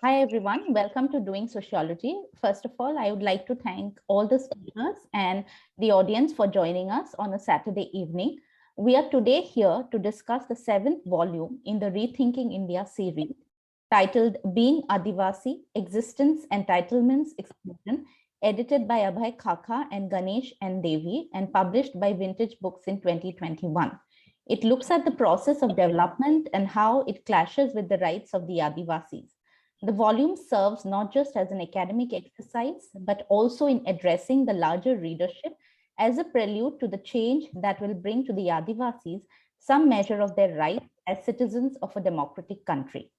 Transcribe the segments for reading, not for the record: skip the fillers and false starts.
Hi, everyone. Welcome to Doing Sociology. First of all, I would like to thank all the speakers and the audience for joining us on a Saturday evening. We are today here to discuss the seventh volume in the Rethinking India series titled Being Adivasi, Existence, Entitlements, Exclusion, edited by Abhay Khaka and Ganesh and Devy and published by Vintage Books in 2021. It looks at the process of development and how it clashes with the rights of the Adivasis. The volume serves not just as an academic exercise, but also in addressing the larger readership as a prelude to the change that will bring to the Adivasis some measure of their rights as citizens of a democratic country.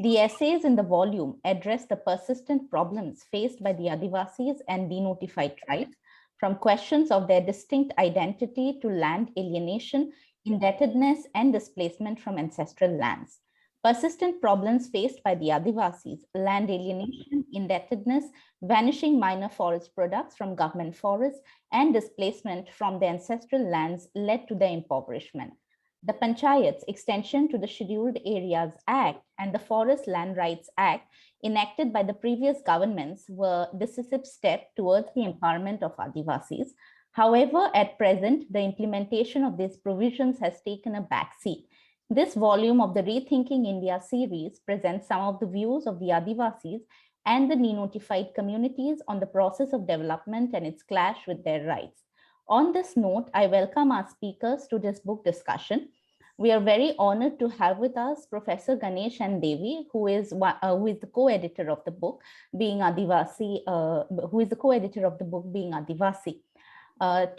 The essays in the volume address the persistent problems faced by the Adivasis and denotified tribes, from questions of their distinct identity to land alienation, indebtedness, and displacement from ancestral lands. Persistent problems faced by the Adivasis, land alienation, indebtedness, vanishing minor forest products from government forests, and displacement from the ancestral lands led to their impoverishment. The Panchayat's extension to the Scheduled Areas Act and the Forest Land Rights Act enacted by the previous governments were decisive steps towards the empowerment of Adivasis. However, at present, the implementation of these provisions has taken a backseat. This volume of the Rethinking India series presents some of the views of the Adivasis and the denotified communities on the process of development and its clash with their rights. On this note, I welcome our speakers to this book discussion. We are very honored to have with us Professor Ganesh and Devy, who is the co-editor of the book, being Adivasi,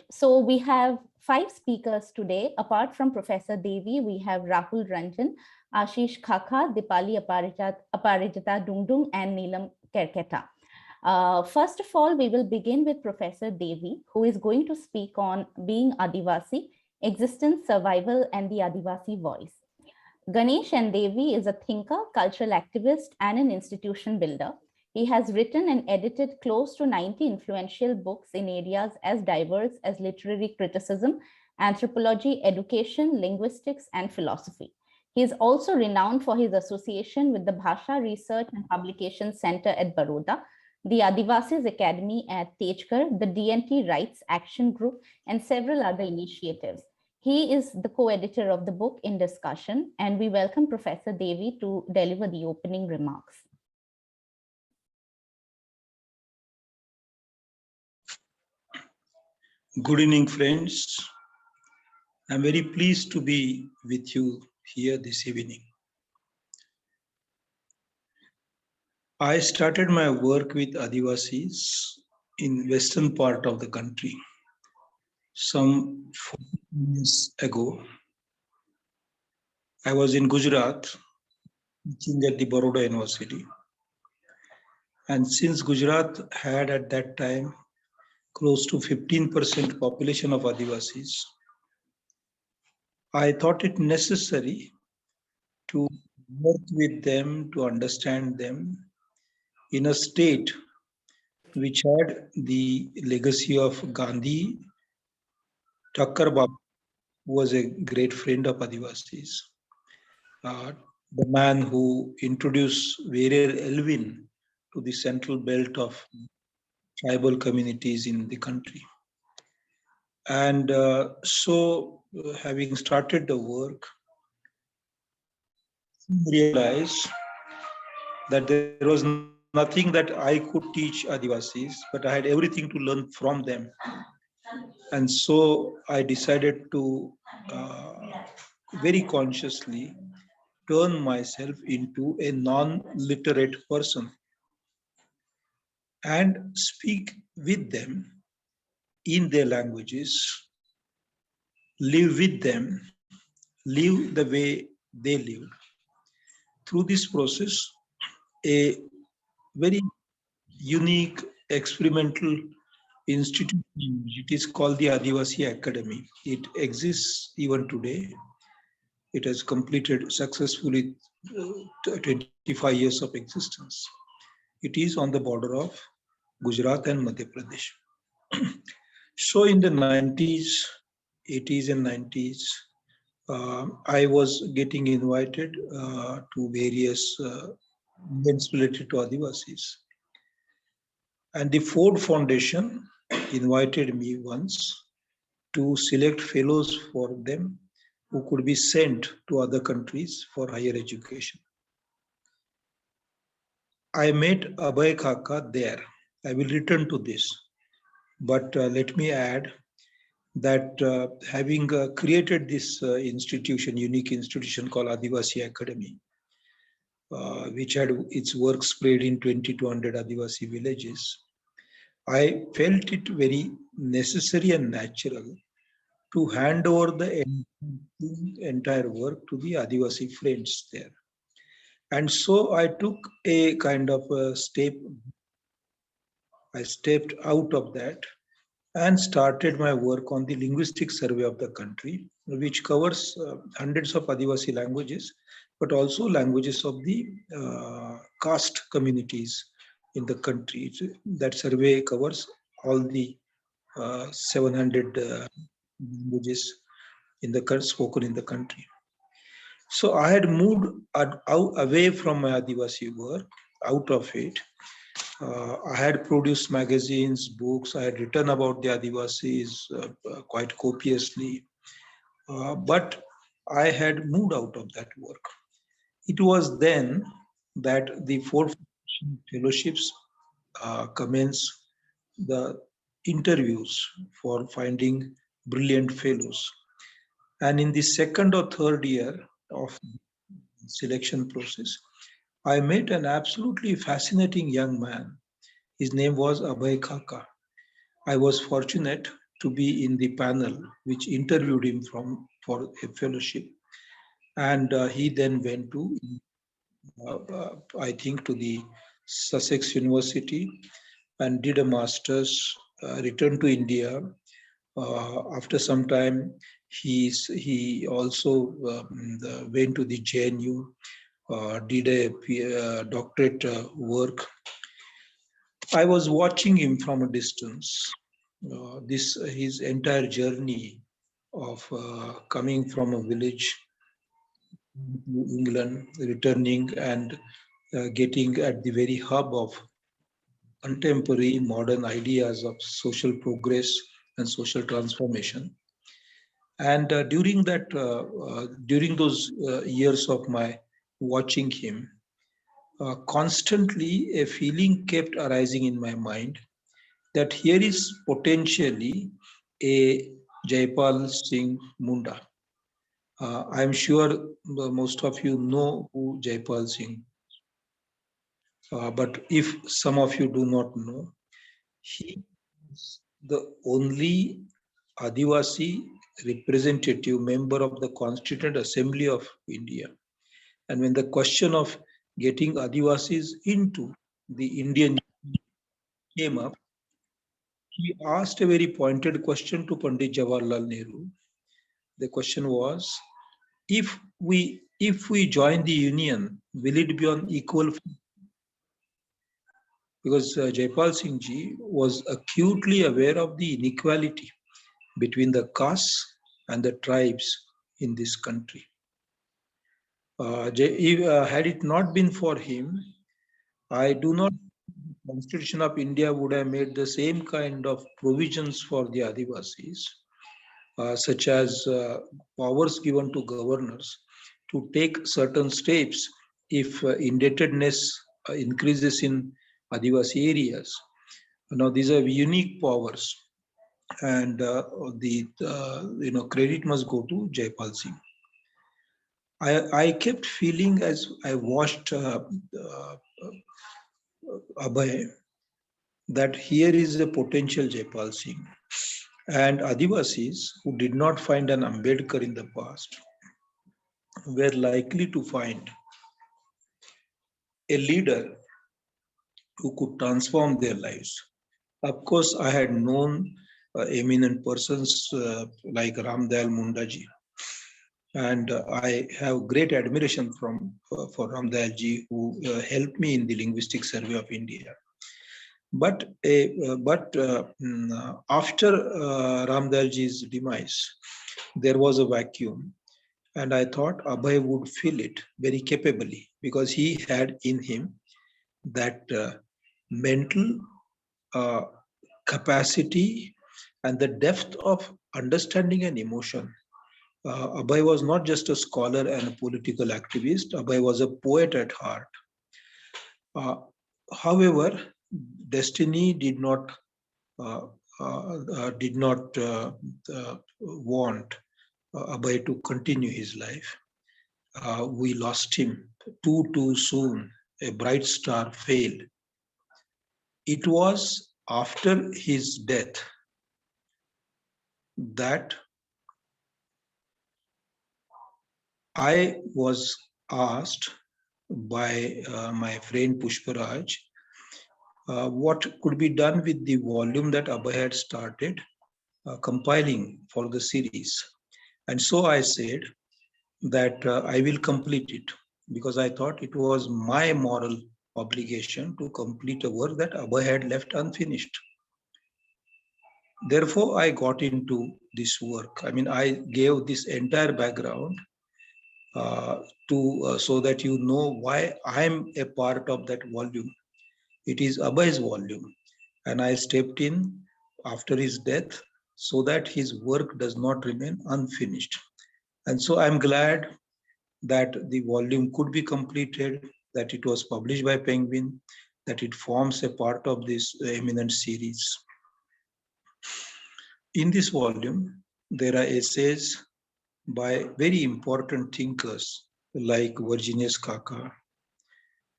So we have 5 speakers today. Apart from Professor Devy, we have Rahul Ranjan, Ashish Khaka, Deepali Aparajita, Dungdung, and Neelam Kerketta. First of all, we will begin with Professor Devy, who is going to speak on being Adivasi, existence, survival, and the Adivasi voice. Ganesh and Devy is a thinker, cultural activist, and an institution builder. He has written and edited close to 90 influential books in areas as diverse as literary criticism, anthropology, education, linguistics, and philosophy. He is also renowned for his association with the Bhasha Research and Publication Center at Baroda, the Adivasis Academy at Tejkar, the DNT Rights Action Group, and several other initiatives. He is the co-editor of the book in discussion, and we welcome Professor Devy to deliver the opening remarks. Good evening, friends. I'm very pleased to be with you here this evening. I started my work with Adivasis in western part of the country some 14 years ago. I was in Gujarat, teaching at the Baroda University. And since Gujarat had at that time close to 15% population of Adivasis, I thought it necessary to work with them, to understand them in a state which had the legacy of Gandhi. Thakkar Babu was a great friend of Adivasis, the man who introduced Verer Elvin to the central belt of tribal communities in the country. And having started the work, realized that there was nothing that I could teach Adivasis, but I had everything to learn from them. And so I decided to very consciously turn myself into a non-literate person and speak with them in their languages, live with them, live the way they live. Through this process, a very unique experimental institute, it is called the Adivasi Academy. It exists even today. It has completed successfully 25 years of existence. It is on the border of Gujarat and Madhya Pradesh. So in the 90s, 80s and 90s, I was getting invited to various events related to Adivasis. And the Ford Foundation invited me once to select fellows for them who could be sent to other countries for higher education. I met Abhay Khaka there. I will return to this. But let me add that having created this institution, unique institution called Adivasi Academy, which had its work spread in 2,200 Adivasi villages, I felt it very necessary and natural to hand over the entire work to the Adivasi friends there. And so I took a kind of a step, I stepped out of that and started my work on the linguistic survey of the country, which covers hundreds of Adivasi languages, but also languages of the caste communities in the country. That survey covers all the 700 languages in the spoken in the country. So I had moved away from my Adivasi work, out of it. I had produced magazines, books. I had written about the Adivasis quite copiously, but I had moved out of that work. It was then that the four fellowships commenced the interviews for finding brilliant fellows. And in the second or third year of selection process, I met an absolutely fascinating young man. His name was Abhay Khaka. I was fortunate to be in the panel which interviewed him for a fellowship, and he then went to, I think, to the Sussex University and did a master's. Returned to India. After some time, he also went to the JNU, did a doctorate work. I was watching him from a distance. This his entire journey of coming from a village to England, returning and getting at the very hub of contemporary modern ideas of social progress and social transformation. And during those years of my watching him, constantly a feeling kept arising in my mind that here is potentially a Jaipal Singh Munda. I'm sure most of you know who Jaipal Singh, but if some of you do not know, he is the only Adivasi representative member of the Constituent Assembly of India. And when the question of getting Adivasis into the Indian came up, he asked a very pointed question to Pandit Jawaharlal Nehru. The question was, if we join the union, will it be on equal? Because Jaipal Singh ji was acutely aware of the inequality between the castes and the tribes in this country. Had it not been for him, I do not think the Constitution of India would have made the same kind of provisions for the Adivasis, such as powers given to governors to take certain steps if indebtedness increases in Adivasi areas. Now, these are unique powers, and the credit must go to Jaipal Singh. I kept feeling as I watched Abhay that here is a potential Jaipal Singh. And Adivasis who did not find an Ambedkar in the past were likely to find a leader who could transform their lives. Of course, I had known eminent persons like Ramdayal Mundaji, and I have great admiration for Ramdayal ji, who helped me in the linguistic survey of India. But after Ramdayal ji's demise, there was a vacuum, And I thought Abhay would fill it very capably because he had in him that mental uh, capacity and the depth of understanding and emotion. Abhay was not just a scholar and a political activist. Abhay was a poet at heart. Uh, However, destiny uh, did not want Abhay to continue his life. We lost him too soon. A bright star failed. It was after his death that I was asked by my friend Pushparaj what could be done with the volume that Abhay had started compiling for the series. And so I said that I will complete it because I thought it was my moral obligation to complete a work that Abhay had left unfinished. Therefore, I got into this work. I mean, I gave this entire background uh, to so that you know why I am a part of that volume. It is Abhay's volume, and I stepped in after his death so that his work does not remain unfinished. And so I'm glad that the volume could be completed, that it was published by Penguin, that it forms a part of this eminent series. In this volume, there are essays by very important thinkers like Virginia Khaka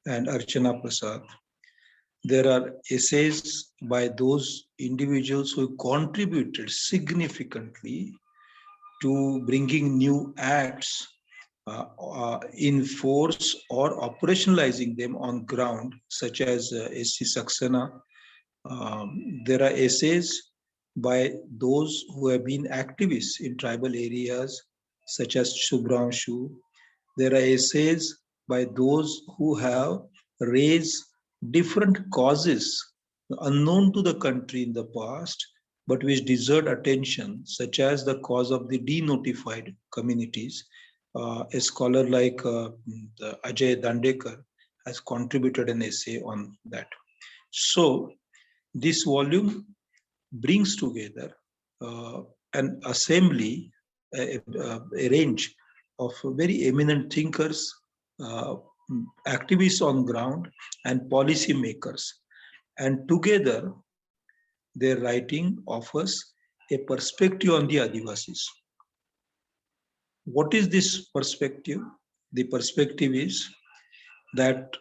and Archana Prasad. There are essays by those individuals who contributed significantly to bringing new acts in force or operationalizing them on ground, such as S.C. Saxena. There are essays by those who have been activists in tribal areas, such as Shubhranshu. There are essays by those who have raised different causes unknown to the country in the past, but which deserve attention, such as the cause of the denotified communities. A scholar like Ajay Dandekar has contributed an essay on that. So, this volume brings together an assembly, a range of very eminent thinkers, uh, activists on ground, and policy makers. And together, their writing offers a perspective on the Adivasis. What is this perspective? The perspective is that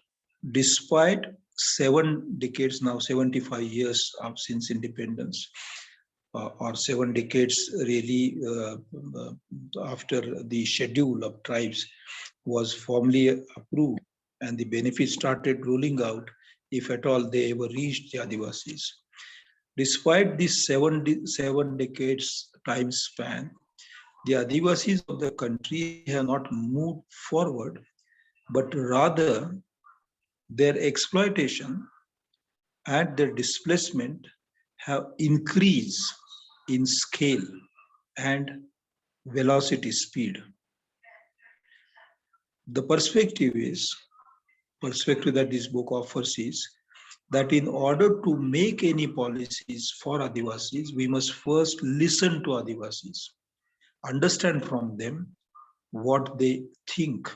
despite 7 decades now, 75 years since independence, or 7 decades really after the schedule of tribes was formally approved and the benefits started rolling out, if at all they ever reached the Adivasis. Despite this 7 decades time span, the Adivasis of the country have not moved forward, but rather their exploitation and their displacement have increased in scale and velocity speed. The perspective that this book offers is that in order to make any policies for Adivasis, we must first listen to Adivasis, understand from them what they think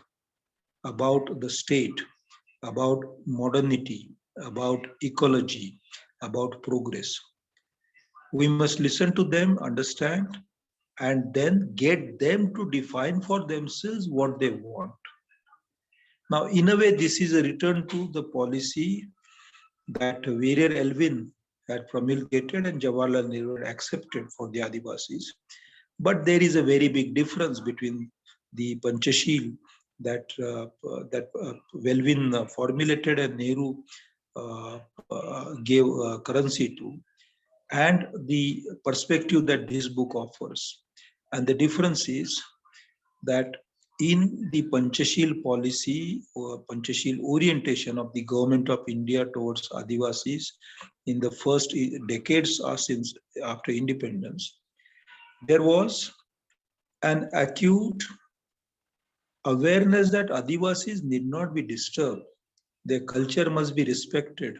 about the state, about modernity, about ecology, about progress. We must listen to them, understand, and then get them to define for themselves what they want. Now, in a way, this is a return to the policy that Warrior Elvin had promulgated and Jawaharlal Nehru had accepted for the Adivasis. But there is a very big difference between the Panchashil that Welvin formulated and Nehru gave currency to, and the perspective that this book offers. And the difference is that in the Panchashil policy or Panchashil orientation of the government of India towards Adivasis in the first decades since after independence, there was an acute awareness that Adivasis need not be disturbed, their culture must be respected,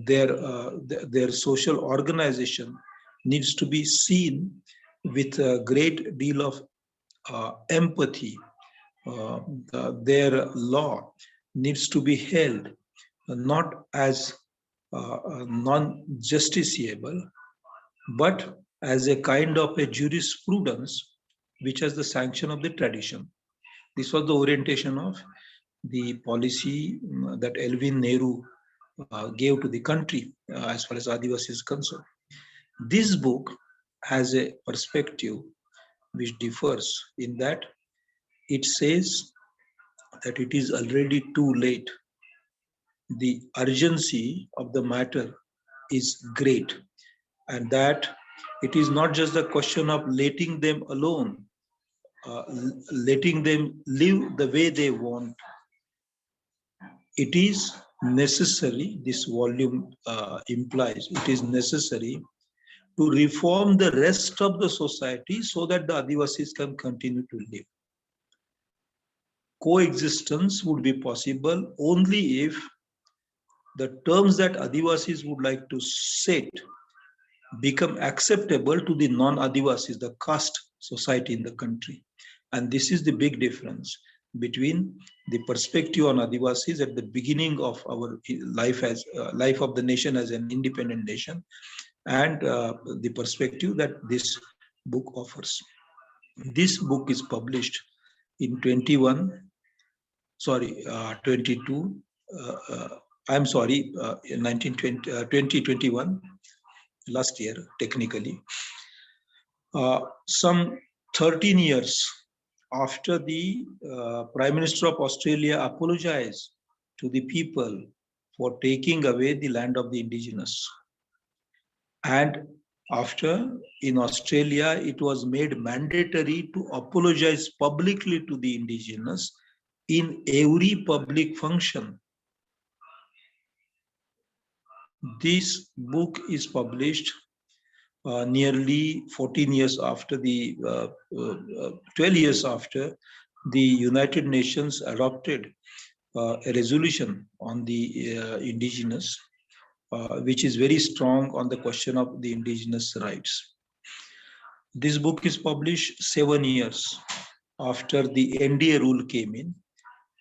their social organization needs to be seen with a great deal of empathy. Uh, their law needs to be held not as non-justiciable, but as a kind of a jurisprudence which has the sanction of the tradition. This was the orientation of the policy that Elvin Nehru gave to the country as far as Adivasi is concerned. This book has a perspective which differs in that it says that it is already too late. The urgency of the matter is great, and that it is not just the question of letting them alone, letting them live the way they want. It is necessary, this volume implies, it is necessary to reform the rest of the society so that the Adivasis can continue to live. Coexistence would be possible only if the terms that Adivasis would like to set become acceptable to the non-Adivasis, the caste society in the country. And this is the big difference between the perspective on Adivasis at the beginning of our life as life of the nation as an independent nation, and the perspective that this book offers. This book is published in 22, I'm sorry, 2021, last year, technically. Some 13 years after the Prime Minister of Australia apologized to the people for taking away the land of the indigenous. And after, in Australia, it was made mandatory to apologize publicly to the indigenous in every public function. This book is published nearly 14 years after 12 years after the United Nations adopted a resolution on the indigenous, which is very strong on the question of the indigenous rights. This book is published 7 years after the NDA rule came in,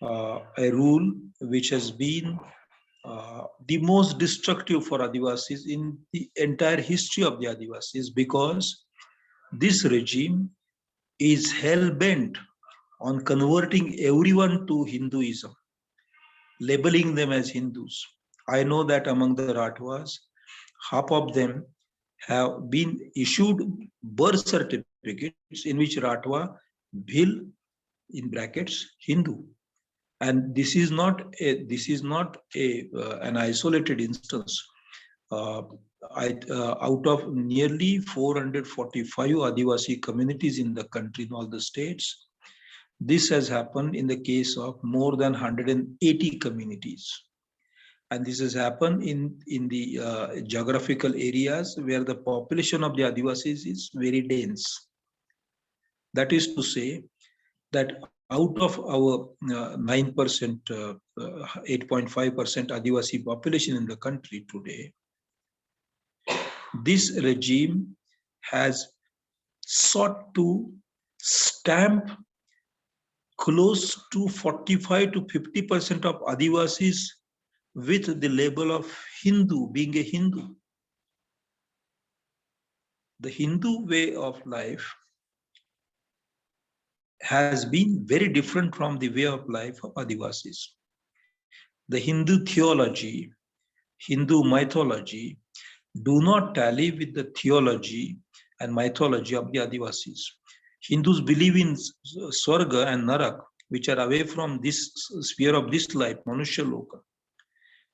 a rule which has been the most destructive for Adivasis in the entire history of the Adivasis, because this regime is hell-bent on converting everyone to Hinduism, labeling them as Hindus. I know that among the Rathwas, half of them have been issued birth certificates in which Rathwa, Bhil, in brackets, Hindu. And this is not an isolated instance. Out of nearly 445 Adivasi communities in the country, in all the states, this has happened in the case of more than 180 communities. And this has happened in the geographical areas where the population of the Adivasis is very dense. That is to say that out of our 9%, 8.5% Adivasi population in the country today, this regime has sought to stamp close to 45 to 50% of Adivasis with the label of Hindu, being a Hindu. The Hindu way of life has been very different from the way of life of Adivasis. The Hindu theology, Hindu mythology do not tally with the theology and mythology of the Adivasis. Hindus believe in Swarga and Narak, which are away from this sphere of this life, Manusya Loka.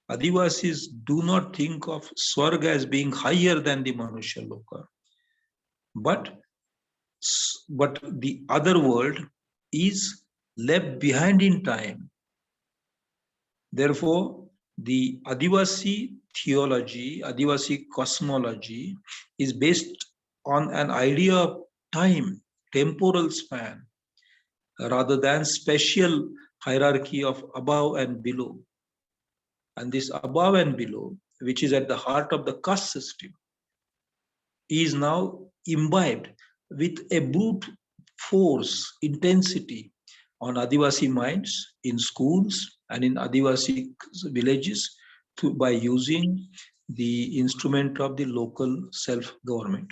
Adivasis do not think of Swarga as being higher than the Manusya Loka. But the other world is left behind in time. Therefore, the Adivasi theology, Adivasi cosmology is based on an idea of time, temporal span. rather than special hierarchy of above and below. And this above and below, which is at the heart of the caste system, is now imbibed with a brute force, intensity on Adivasi minds in schools and in Adivasi villages by using the instrument of the local self-government.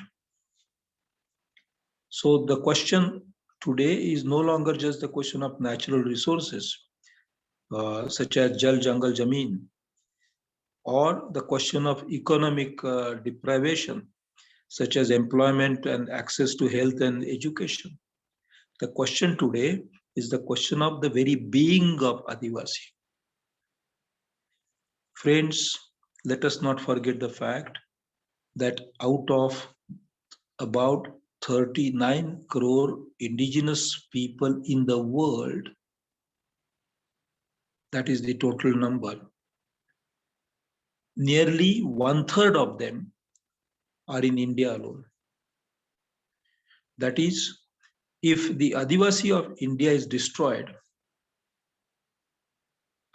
So the question today is no longer just the question of natural resources, such as Jal, Jangal, Jameen, or the question of economic deprivation, such as employment and access to health and education. The question today is the question of the very being of Adivasi. Friends, let us not forget the fact that out of about 39 crore indigenous people in the world, that is the total number, nearly 1/3 of them are in India alone. That is, if the Adivasi of India is destroyed,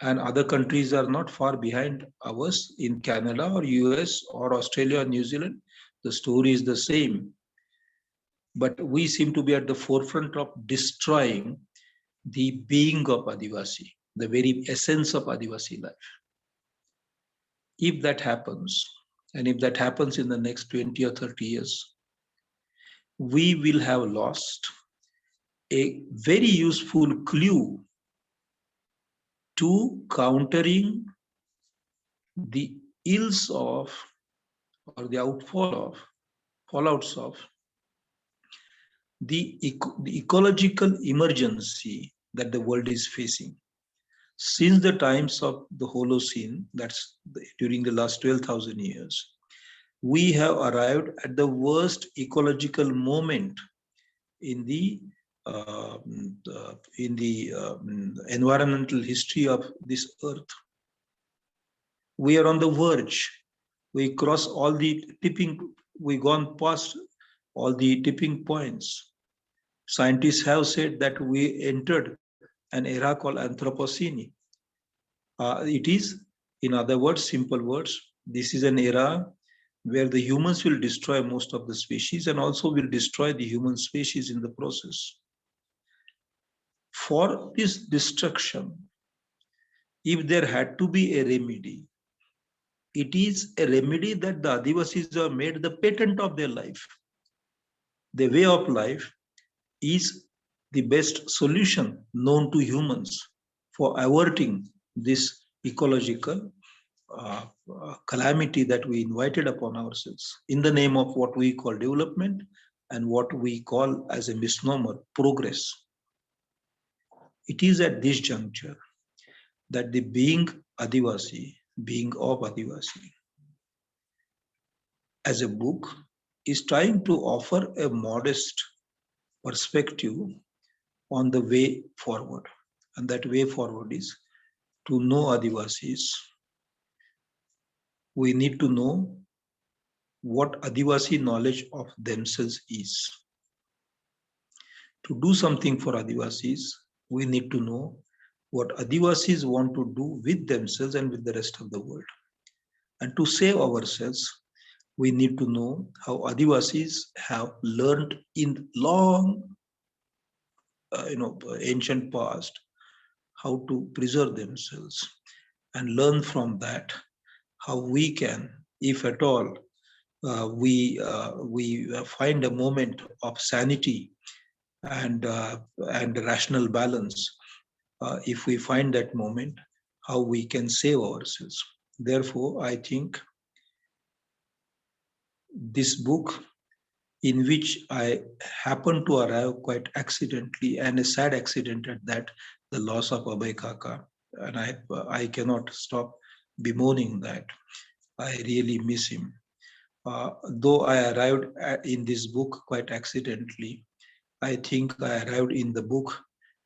and other countries are not far behind ours in Canada or US or Australia or New Zealand, the story is the same. But we seem to be at the forefront of destroying the being of Adivasi, the very essence of Adivasi life. If that happens, and if that happens in the next 20 or 30 years, we will have lost a very useful clue to countering the ills of, or the fallouts of the ecological emergency that the world is facing. Since the times of the Holocene, that's during the last 12,000 years, we have arrived at the worst ecological moment in the environmental history of this earth. We are on the verge. We cross all the we've gone past all the tipping points. Scientists have said that we entered an era called Anthropocene. It is, in other words, simple words, this is an era where the humans will destroy most of the species and also will destroy the human species in the process. For this destruction, if there had to be a remedy, it is a remedy that the Adivasis have made the patent of their life. The way of life is the best solution known to humans for averting this ecological calamity that we invited upon ourselves in the name of what we call development and what we call as a misnomer, progress. It is at this juncture that the being Adivasi, being of Adivasi, as a book, is trying to offer a modest perspective on the way forward. And that way forward is to know Adivasis. We need to know what Adivasi knowledge of themselves is. To do something for Adivasis, we need to know what Adivasis want to do with themselves and with the rest of the world. And to save ourselves, we need to know how Adivasis have learned in long, ancient past, how to preserve themselves, and learn from that how we can, if at all, we find a moment of sanity and rational balance. If we find that moment, how we can save ourselves. Therefore, I think this book, in which I happened to arrive quite accidentally, and a sad accident at that, the loss of Abhay Khaka, and I cannot stop bemoaning that. I really miss him. Though I arrived in this book quite accidentally, I think I arrived in the book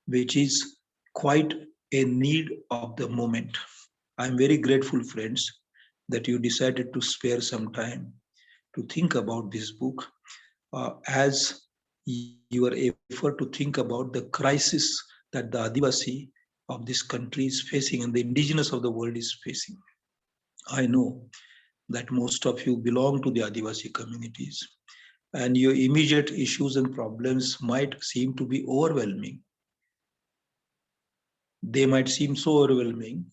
which is quite a need of the moment. I'm very grateful, friends, that you decided to spare some time to think about this book as your effort to think about the crisis that the Adivasi of this country is facing and the indigenous of the world is facing. I know that most of you belong to the Adivasi communities, and your immediate issues and problems might seem to be overwhelming. They might seem so overwhelming,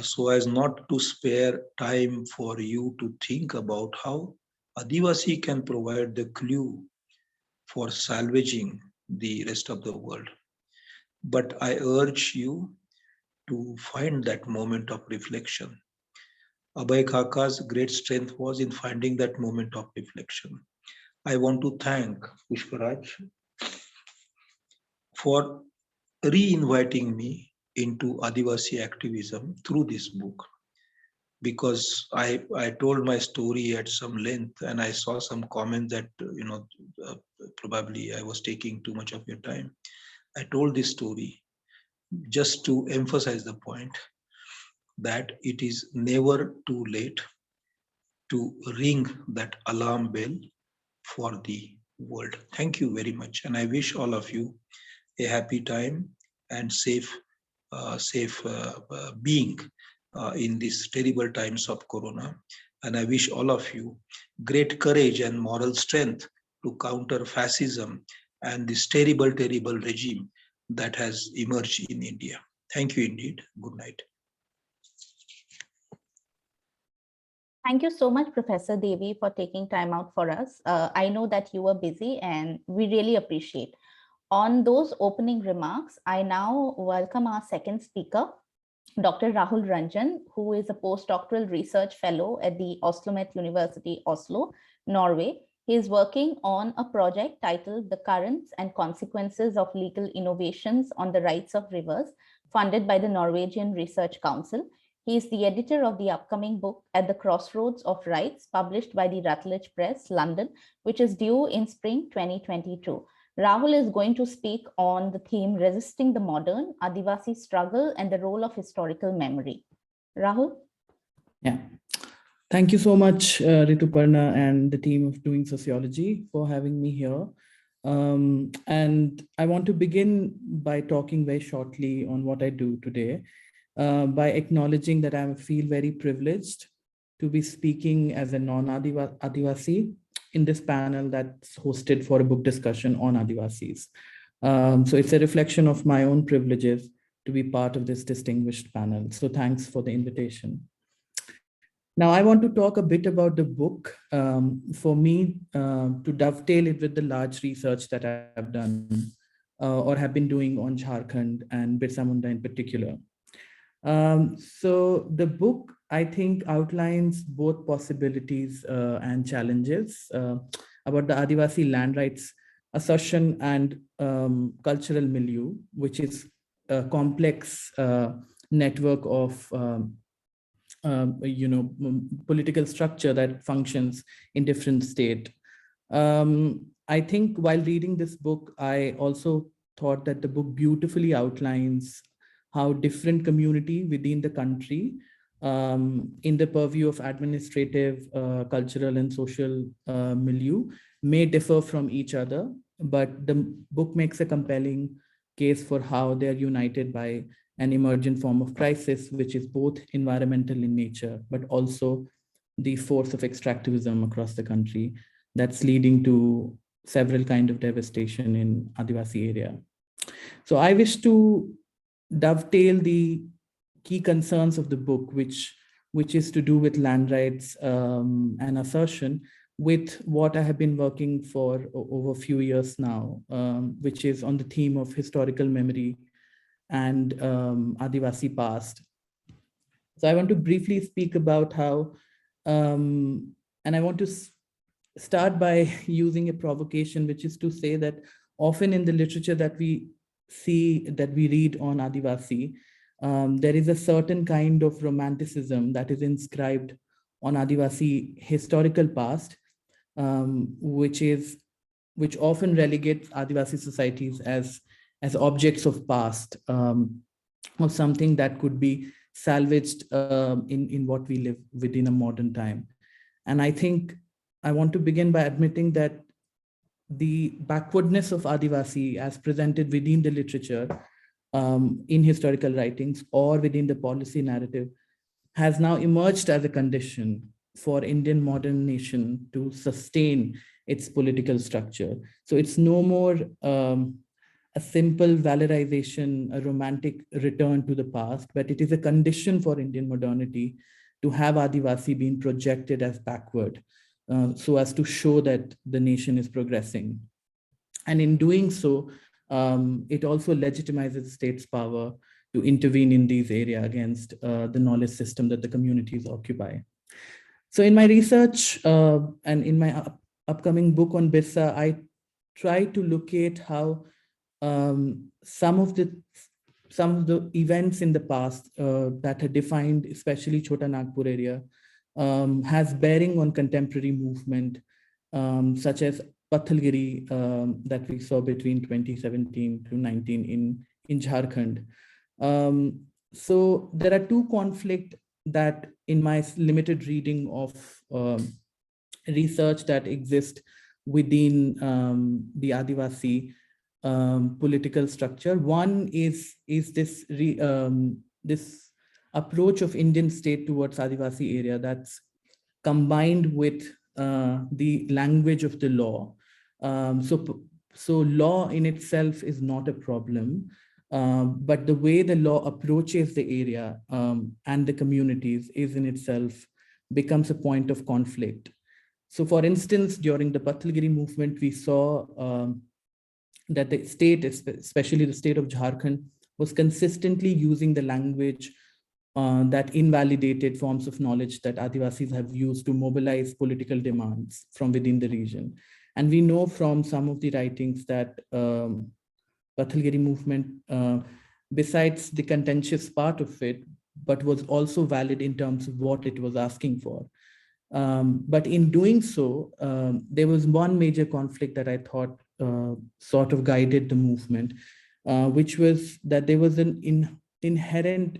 so as not to spare time for you to think about how Adivasi can provide the clue for salvaging the rest of the world. But I urge you to find that moment of reflection. Abhay Khaka's great strength was in finding that moment of reflection. I want to thank Pushparaj for re-inviting me into Adivasi activism through this book, because I told my story at some length and I saw some comments that uh, probably I was taking too much of your time. I told this story just to emphasize the point that it is never too late to ring that alarm bell for the world. Thank you very much, and I wish all of you a happy time and safe being in these terrible times of Corona. And I wish all of you great courage and moral strength to counter fascism and this terrible, terrible regime that has emerged in India. Thank you indeed. Good night. Thank you so much, Professor Devy, for taking time out for us. I know that you were busy and we really appreciate. On those opening remarks, I now welcome our second speaker, Dr. Rahul Ranjan, who is a postdoctoral research fellow at the OsloMet University, Oslo, Norway. He is working on a project titled The Currents and Consequences of Legal Innovations on the Rights of Rivers, funded by the Norwegian Research Council. He is the editor of the upcoming book At the Crossroads of Rights, published by the Routledge Press, London, which is due in spring 2022. Rahul is going to speak on the theme Resisting the Modern, Adivasi Struggle and the Role of Historical Memory. Rahul? Yeah. Thank you so much, Rituparna and the team of Doing Sociology for having me here. And I want to begin by talking very shortly on what I do today, by acknowledging that I feel very privileged to be speaking as a non-Adivasi in this panel that's hosted for a book discussion on Adivasis. So it's a reflection of my own privileges to be part of this distinguished panel. So thanks for the invitation. Now, I want to talk a bit about the book. For me, to dovetail it with the large research that I've done or have been doing on Jharkhand and Birsa Munda in particular. So the book, I think, outlines both possibilities and challenges about the Adivasi land rights assertion and cultural milieu, which is a complex network of political structure that functions in different states. I think while reading this book, I also thought that the book beautifully outlines how different community within the country in the purview of administrative, cultural and social milieu may differ from each other, but the book makes a compelling case for how they're united by an emergent form of crisis, which is both environmental in nature, but also the force of extractivism across the country that's leading to several kinds of devastation in Adivasi area. So I wish to dovetail the key concerns of the book, which is to do with land rights and assertion, with what I have been working for over a few years now, which is on the theme of historical memory and Adivasi past. So I want to briefly speak about how, and I want to start by using a provocation, which is to say that often in the literature that we see, that we read on Adivasi, there is a certain kind of romanticism that is inscribed on Adivasi historical past, which often relegates Adivasi societies as objects of past, or something that could be salvaged in what we live within a modern time. And I think I want to begin by admitting that the backwardness of Adivasi as presented within the literature, in historical writings or within the policy narrative, has now emerged as a condition for Indian modern nation to sustain its political structure. So it's no more a simple valorization, a romantic return to the past, but it is a condition for Indian modernity to have Adivasi being projected as backward, so as to show that the nation is progressing. And in doing so, it also legitimizes the state's power to intervene in these areas against the knowledge system that the communities occupy. So in my research and in my upcoming book on Birsa, I try to locate how some of the events in the past that had defined especially Chota Nagpur area has bearing on contemporary movement, such as Pathalgiri that we saw between 2017 to 19 in Jharkhand. So there are two conflicts that in my limited reading of research that exist within the Adivasi political structure. One is this this approach of Indian state towards Adivasi area that's combined with the language of the law. So law in itself is not a problem, but the way the law approaches the area and the communities is in itself becomes a point of conflict. So for instance, during the Pathalgiri movement, we saw that the state, especially the state of Jharkhand, was consistently using the language that invalidated forms of knowledge that Adivasis have used to mobilize political demands from within the region. And we know from some of the writings that Pathalgiri movement, besides the contentious part of it, but was also valid in terms of what it was asking for. But in doing so, there was one major conflict that I thought sort of guided the movement, which was that there was an inherent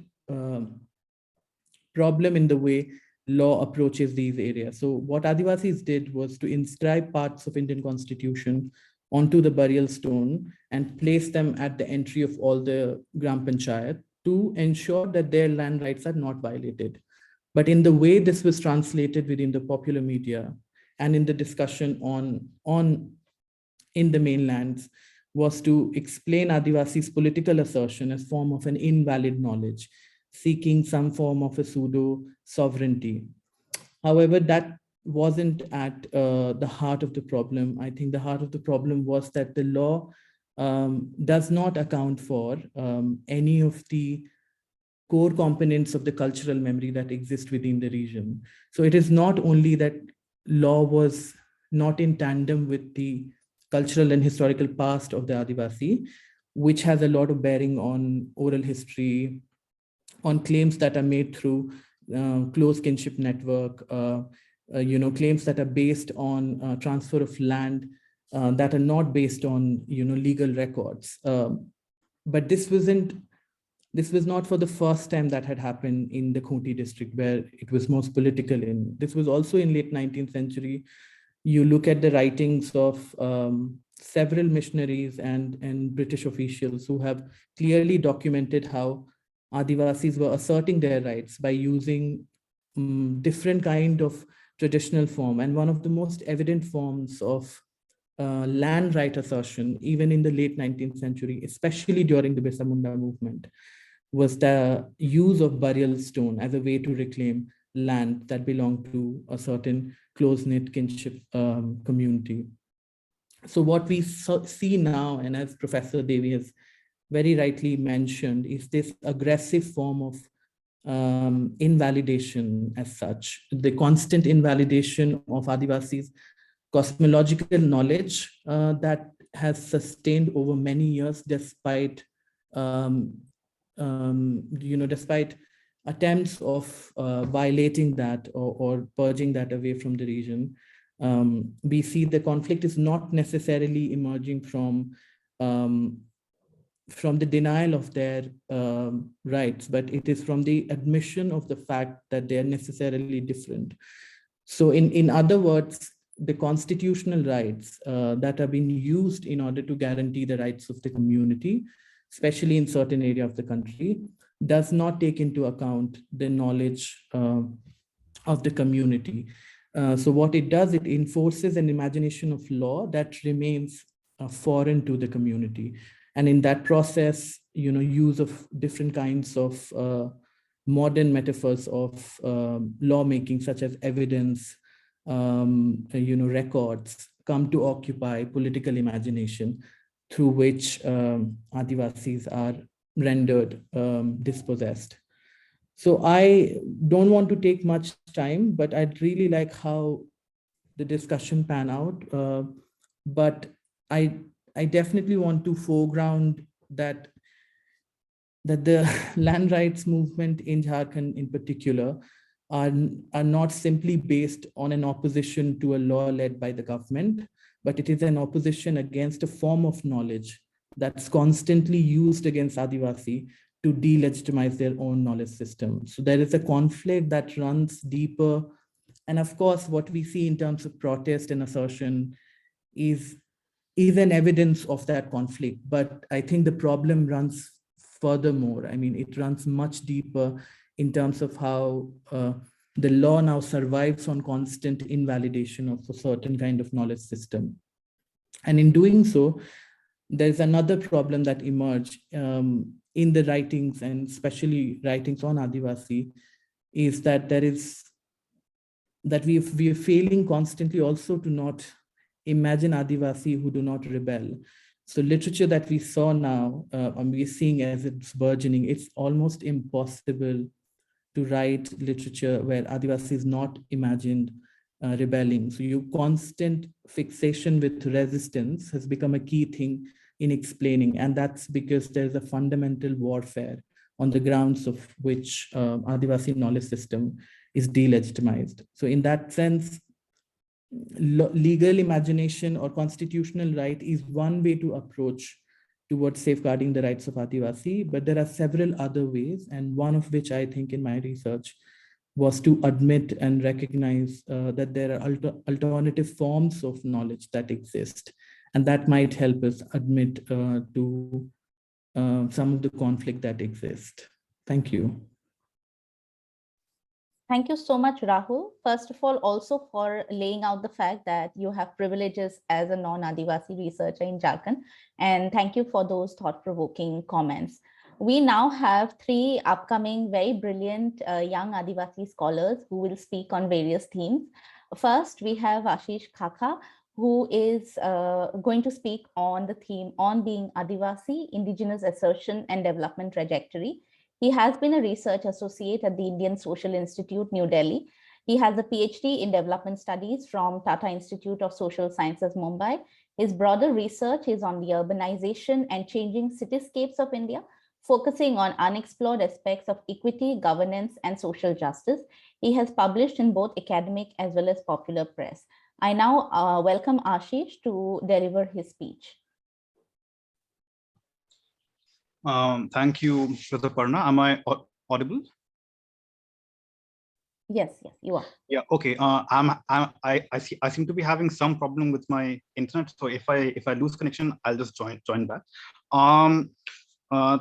problem in the way law approaches these areas. So what Adivasis did was to inscribe parts of Indian Constitution onto the burial stone and place them at the entry of all the Gram Panchayat to ensure that their land rights are not violated. But in the way this was translated within the popular media and in the discussion in the mainlands was to explain Adivasi's political assertion as form of an invalid knowledge, seeking some form of a pseudo sovereignty. However, that wasn't at the heart of the problem. I think the heart of the problem was that the law does not account for any of the core components of the cultural memory that exist within the region. So it is not only that law was not in tandem with the cultural and historical past of the Adivasi, which has a lot of bearing on oral history, on claims that are made through close kinship network, claims that are based on transfer of land that are not based on legal records. But this was not for the first time that had happened in the Khunti district, where it was most political. This was also in late 19th century. You look at the writings of several missionaries and British officials who have clearly documented how Adivasis were asserting their rights by using different kind of traditional form. And one of the most evident forms of land right assertion, even in the late 19th century, especially during the Birsa Munda movement, was the use of burial stone as a way to reclaim land that belonged to a certain close-knit kinship community. So what we see now, and as Professor Devy has very rightly mentioned, is this aggressive form of invalidation as such, the constant invalidation of Adivasis' cosmological knowledge that has sustained over many years despite despite attempts of violating that or purging that away from the region. We see the conflict is not necessarily emerging from the denial of their rights, but it is from the admission of the fact that they are necessarily different. So in other words, the constitutional rights that are being used in order to guarantee the rights of the community, especially in certain area of the country, does not take into account the knowledge of the community. So what it does, it enforces an imagination of law that remains foreign to the community. And in that process, use of different kinds of modern metaphors of lawmaking, such as evidence, records, come to occupy political imagination through which Adivasis are rendered dispossessed. So I don't want to take much time, but I'd really like how the discussion pan out. But I definitely want to foreground that the land rights movement in Jharkhand in particular are not simply based on an opposition to a law led by the government, but it is an opposition against a form of knowledge that's constantly used against Adivasi to delegitimize their own knowledge system. So there is a conflict that runs deeper. And of course, what we see in terms of protest and assertion is an evidence of that conflict. But I think the problem runs furthermore. I mean, it runs much deeper in terms of how the law now survives on constant invalidation of a certain kind of knowledge system. And in doing so, there's another problem that emerged in the writings, and especially writings on Adivasi, is that we are failing constantly also to not imagine Adivasi who do not rebel. So literature that we saw now, and we're seeing as it's burgeoning, it's almost impossible to write literature where Adivasi is not imagined rebelling. So your constant fixation with resistance has become a key thing in explaining. And that's because there's a fundamental warfare on the grounds of which Adivasi knowledge system is delegitimized. So in that sense, legal imagination or constitutional right is one way to approach towards safeguarding the rights of Adivasi, but there are several other ways, and one of which I think in my research was to admit and recognize that there are alternative forms of knowledge that exist, and that might help us admit to some of the conflict that exists. Thank you. Thank you so much, Rahul. First of all, also for laying out the fact that you have privileges as a non-Adivasi researcher in Jharkhand. And thank you for those thought-provoking comments. We now have three upcoming, very brilliant young Adivasi scholars who will speak on various themes. First, we have Ashish Khaka, who is going to speak on the theme on being Adivasi, indigenous assertion and development trajectory. He has been a research associate at the Indian Social Institute, New Delhi. He has a PhD in development studies from Tata Institute of Social Sciences, Mumbai. His broader research is on the urbanization and changing cityscapes of India, focusing on unexplored aspects of equity, governance, and social justice. He has published in both academic as well as popular press. I now welcome Aashish to deliver his speech. Thank you, Parna. Am I audible? Yes, you are. Yeah. Okay. I seem to be having some problem with my internet. So if I lose connection, I'll just join back.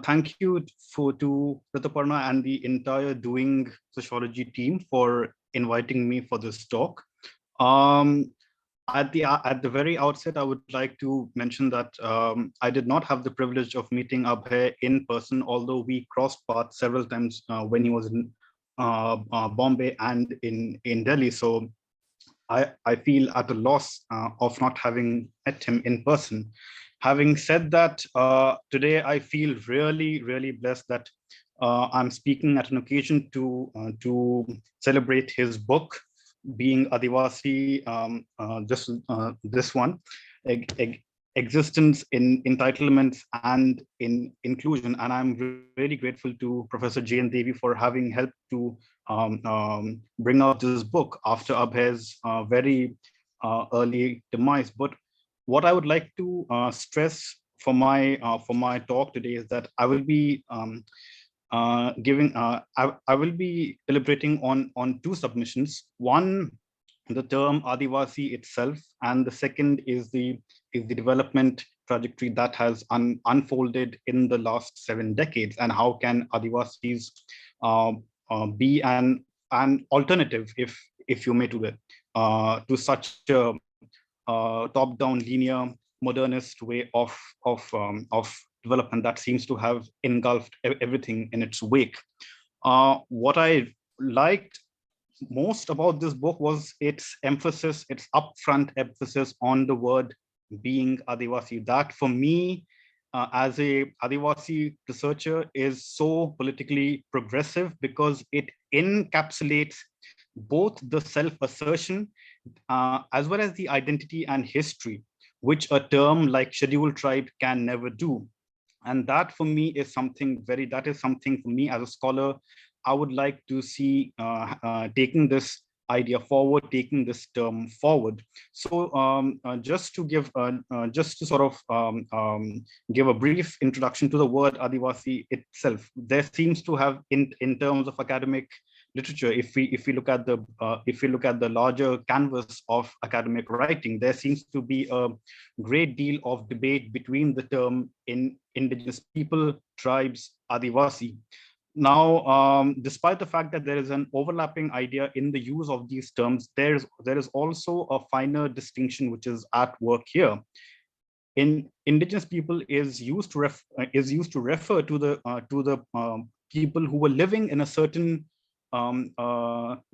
Thank you to Parna and the entire Doing Sociology team for inviting me for this talk. At the very outset, I would like to mention that I did not have the privilege of meeting Abhay in person, although we crossed paths several times when he was in Bombay and in Delhi. So I feel at a loss of not having met him in person. Having said that, today I feel really blessed that I'm speaking at an occasion to celebrate his book, being Adivasi, this one, existence in entitlements and in inclusion. And I'm really grateful to Professor J. and Devy for having helped to bring out this book after Abhay's very early demise. But what I would like to stress for my talk today is that I will be I will be deliberating on two submissions. One the term Adivasi itself, and the second is the development trajectory that has unfolded in the last 7 decades, and how can Adivasis uh, be an alternative, if you may, to such a top-down, linear, modernist way of development that seems to have engulfed everything in its wake. What I liked most about this book was its emphasis, its upfront emphasis on the word being Adivasi. That for me, as a Adivasi researcher, is so politically progressive because it encapsulates both the self-assertion as well as the identity and history, which a term like scheduled tribe can never do. And that for me is something for me as a scholar, I would like to see taking this idea forward, taking this term forward. So just to sort of give a brief introduction to the word Adivasi itself, there seems to have, in terms of academic literature, if we look at the larger canvas of academic writing, there seems to be a great deal of debate between the term in indigenous people, tribes, Adivasi. Now, despite the fact that there is an overlapping idea in the use of these terms, there is also a finer distinction which is at work here. Indigenous people is used to refer to the people who were living in a certain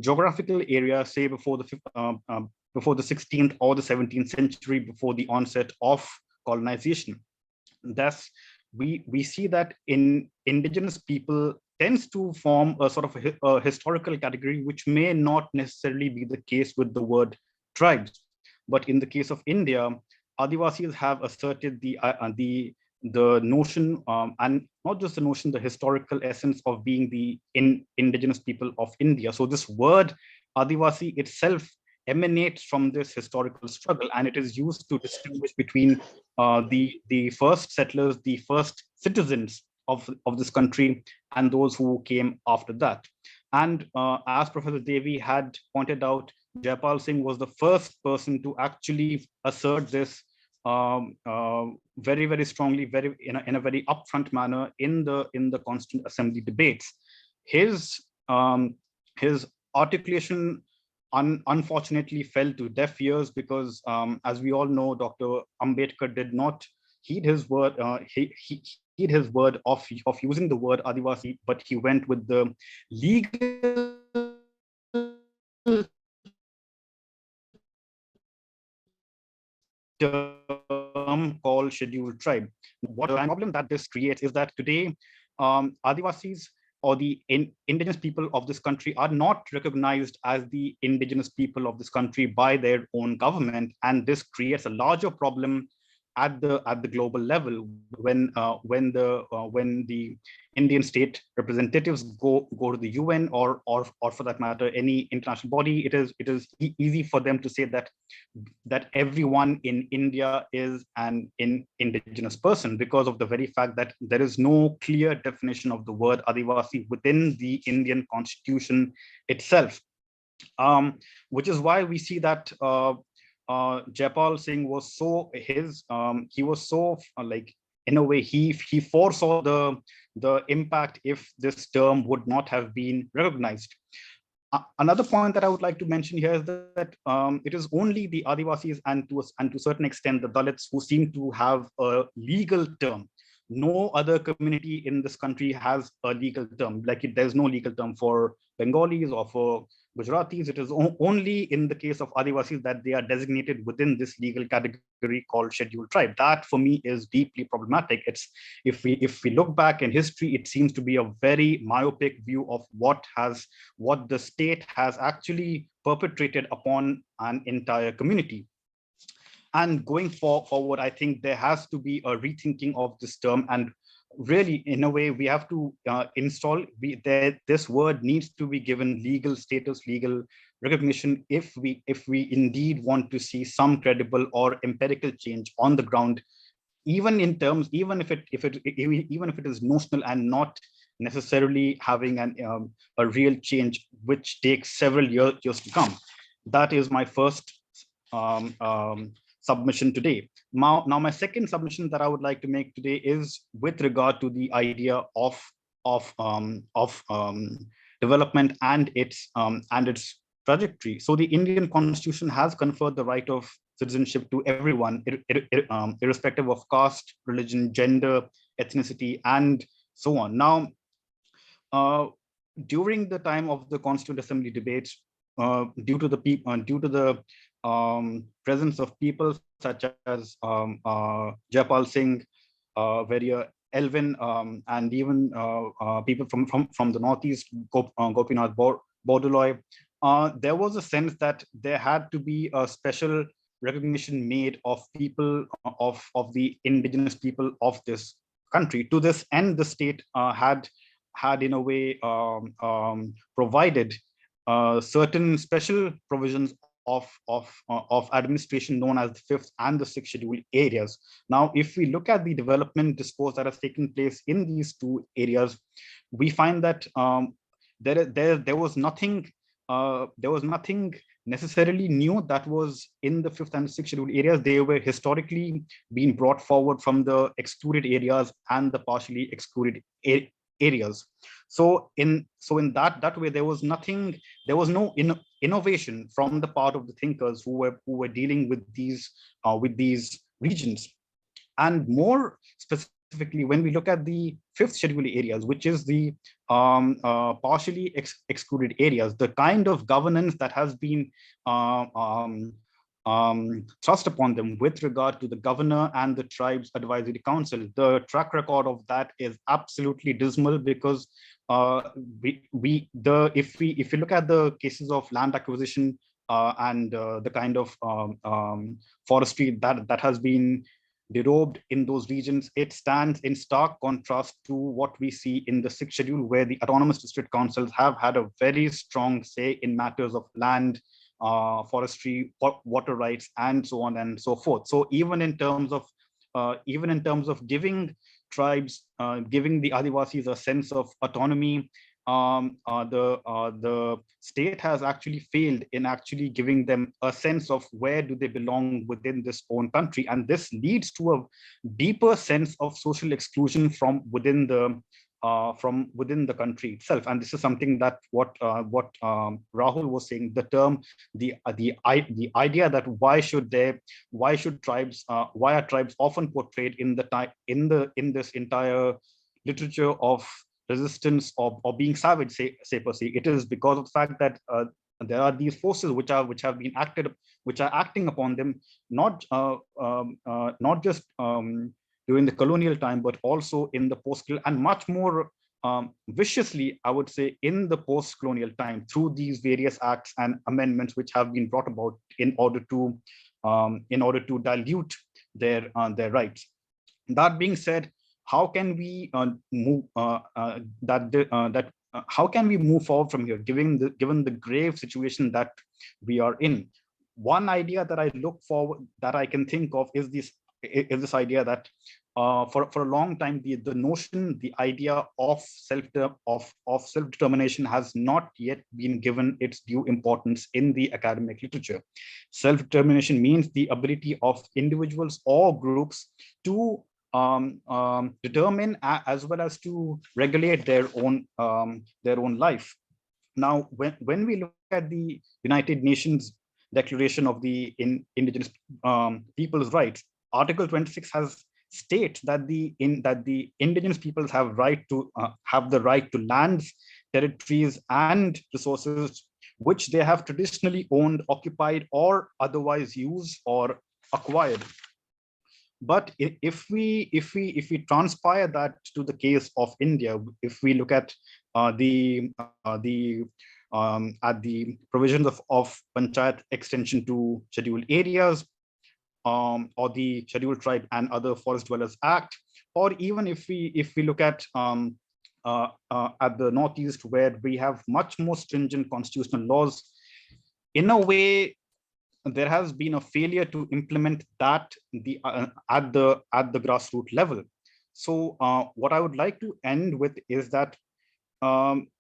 geographical area, say before the 16th or the 17th century, before the onset of colonization. Thus, we see that in indigenous people tends to form a sort of a historical category, which may not necessarily be the case with the word tribes. But in the case of India, Adivasis have asserted the notion, and not just the notion, the historical essence of being the indigenous people of India. So this word Adivasi itself emanates from this historical struggle, and it is used to distinguish between the first settlers, the first citizens of this country, and those who came after that. And as Professor Devy had pointed out, Jawaharlal Singh was the first person to actually assert this very, very strongly, in a very upfront manner in the Constituent Assembly debates. His articulation unfortunately fell to deaf ears because, as we all know, Dr. Ambedkar did not heed his word. Heed his word of using the word Adivasi, but he went with the legal term called scheduled tribe. What the problem that this creates is that today Adivasis or the indigenous people of this country are not recognized as the indigenous people of this country by their own government, and this creates a larger problem at the global level when the Indian state representatives go to the UN or for that matter any international body. It is easy for them to say that everyone in India is an indigenous person because of the very fact that there is no clear definition of the word Adivasi within the Indian constitution itself, which is why we see that Jawaharlal Singh was so like, in a way he foresaw the impact if this term would not have been recognized. Another point that I would like to mention here is that it is only the Adivasis and to a certain extent the Dalits who seem to have a legal term. No other community in this country has a legal term. Like there's no legal term for Bengalis or for Gujaratis. It is only in the case of Adivasis that they are designated within this legal category called scheduled tribe. That for me is deeply problematic. It's if we look back in history, it seems to be a very myopic view of what the state has actually perpetrated upon an entire community. And going forward, I think there has to be a rethinking of this term, and really, in a way, we have to this word needs to be given legal status, legal recognition, if we indeed want to see some credible or empirical change on the ground, even if it is notional and not necessarily having a real change which takes several years to come. that is my first submission today. Now, my second submission that I would like to make today is with regard to the idea of development and its trajectory. So the Indian Constitution has conferred the right of citizenship to everyone, irrespective of caste, religion, gender, ethnicity, and so on. Now, during the time of the Constituent Assembly debates, due to the presence of people such as Jawaharlal Singh, very Elvin, and even people from the Northeast, Gopinath Bordoloi, there was a sense that there had to be a special recognition made of people of the indigenous people of this country. To this end, the state had in a way provided certain special provisions of administration known as the fifth and the sixth schedule areas. Now, if we look at the development discourse that has taken place in these two areas, we find that there was nothing necessarily new that was in the fifth and sixth schedule areas. They were historically being brought forward from the excluded areas and the partially excluded areas. So in that way, there was no innovation from the part of the thinkers who were dealing with these regions. And more specifically, when we look at the fifth schedule areas, which is the partially excluded areas, the kind of governance that has been thrust upon them with regard to the governor and the tribe's advisory council, the track record of that is absolutely dismal, because if we look at the cases of land acquisition and the kind of forestry that has been derobed in those regions, it stands in stark contrast to what we see in the sixth schedule, where the autonomous district councils have had a very strong say in matters of land, forestry, water rights, and so on and so forth. So even in terms of giving tribes, giving the Adivasis a sense of autonomy, the state has actually failed in actually giving them a sense of where do they belong within this own country, and this leads to a deeper sense of social exclusion from within the country itself. And this is something that what Rahul was saying. The term, the idea that why are tribes often portrayed in this entire literature of resistance or being savage, say per se. It is because of the fact that there are these forces which are acting upon them, not just during the colonial time, but also in the post-colonial, and much more viciously, I would say, in the post-colonial time, through these various acts and amendments which have been brought about in order to dilute their rights. That being said, how can we move how can we move forward from here, given the grave situation that we are in? One idea that I can think of is this idea that for a long time, the idea of self-determination has not yet been given its due importance in the academic literature. Self-determination means the ability of individuals or groups to determine as well as to regulate their own life. Now, when we look at the United Nations Declaration of the Indigenous Peoples' Rights, Article 26 states that the indigenous peoples have the right to lands, territories, and resources which they have traditionally owned, occupied, or otherwise used or acquired. But if we transpire that to the case of India, if we look at the provisions of Panchayat extension to scheduled areas, or the Scheduled Tribe and Other Forest Dwellers Act, or even if we look at the Northeast, where we have much more stringent constitutional laws, in a way, there has been a failure to implement that at the grassroots level. So what I would like to end with is that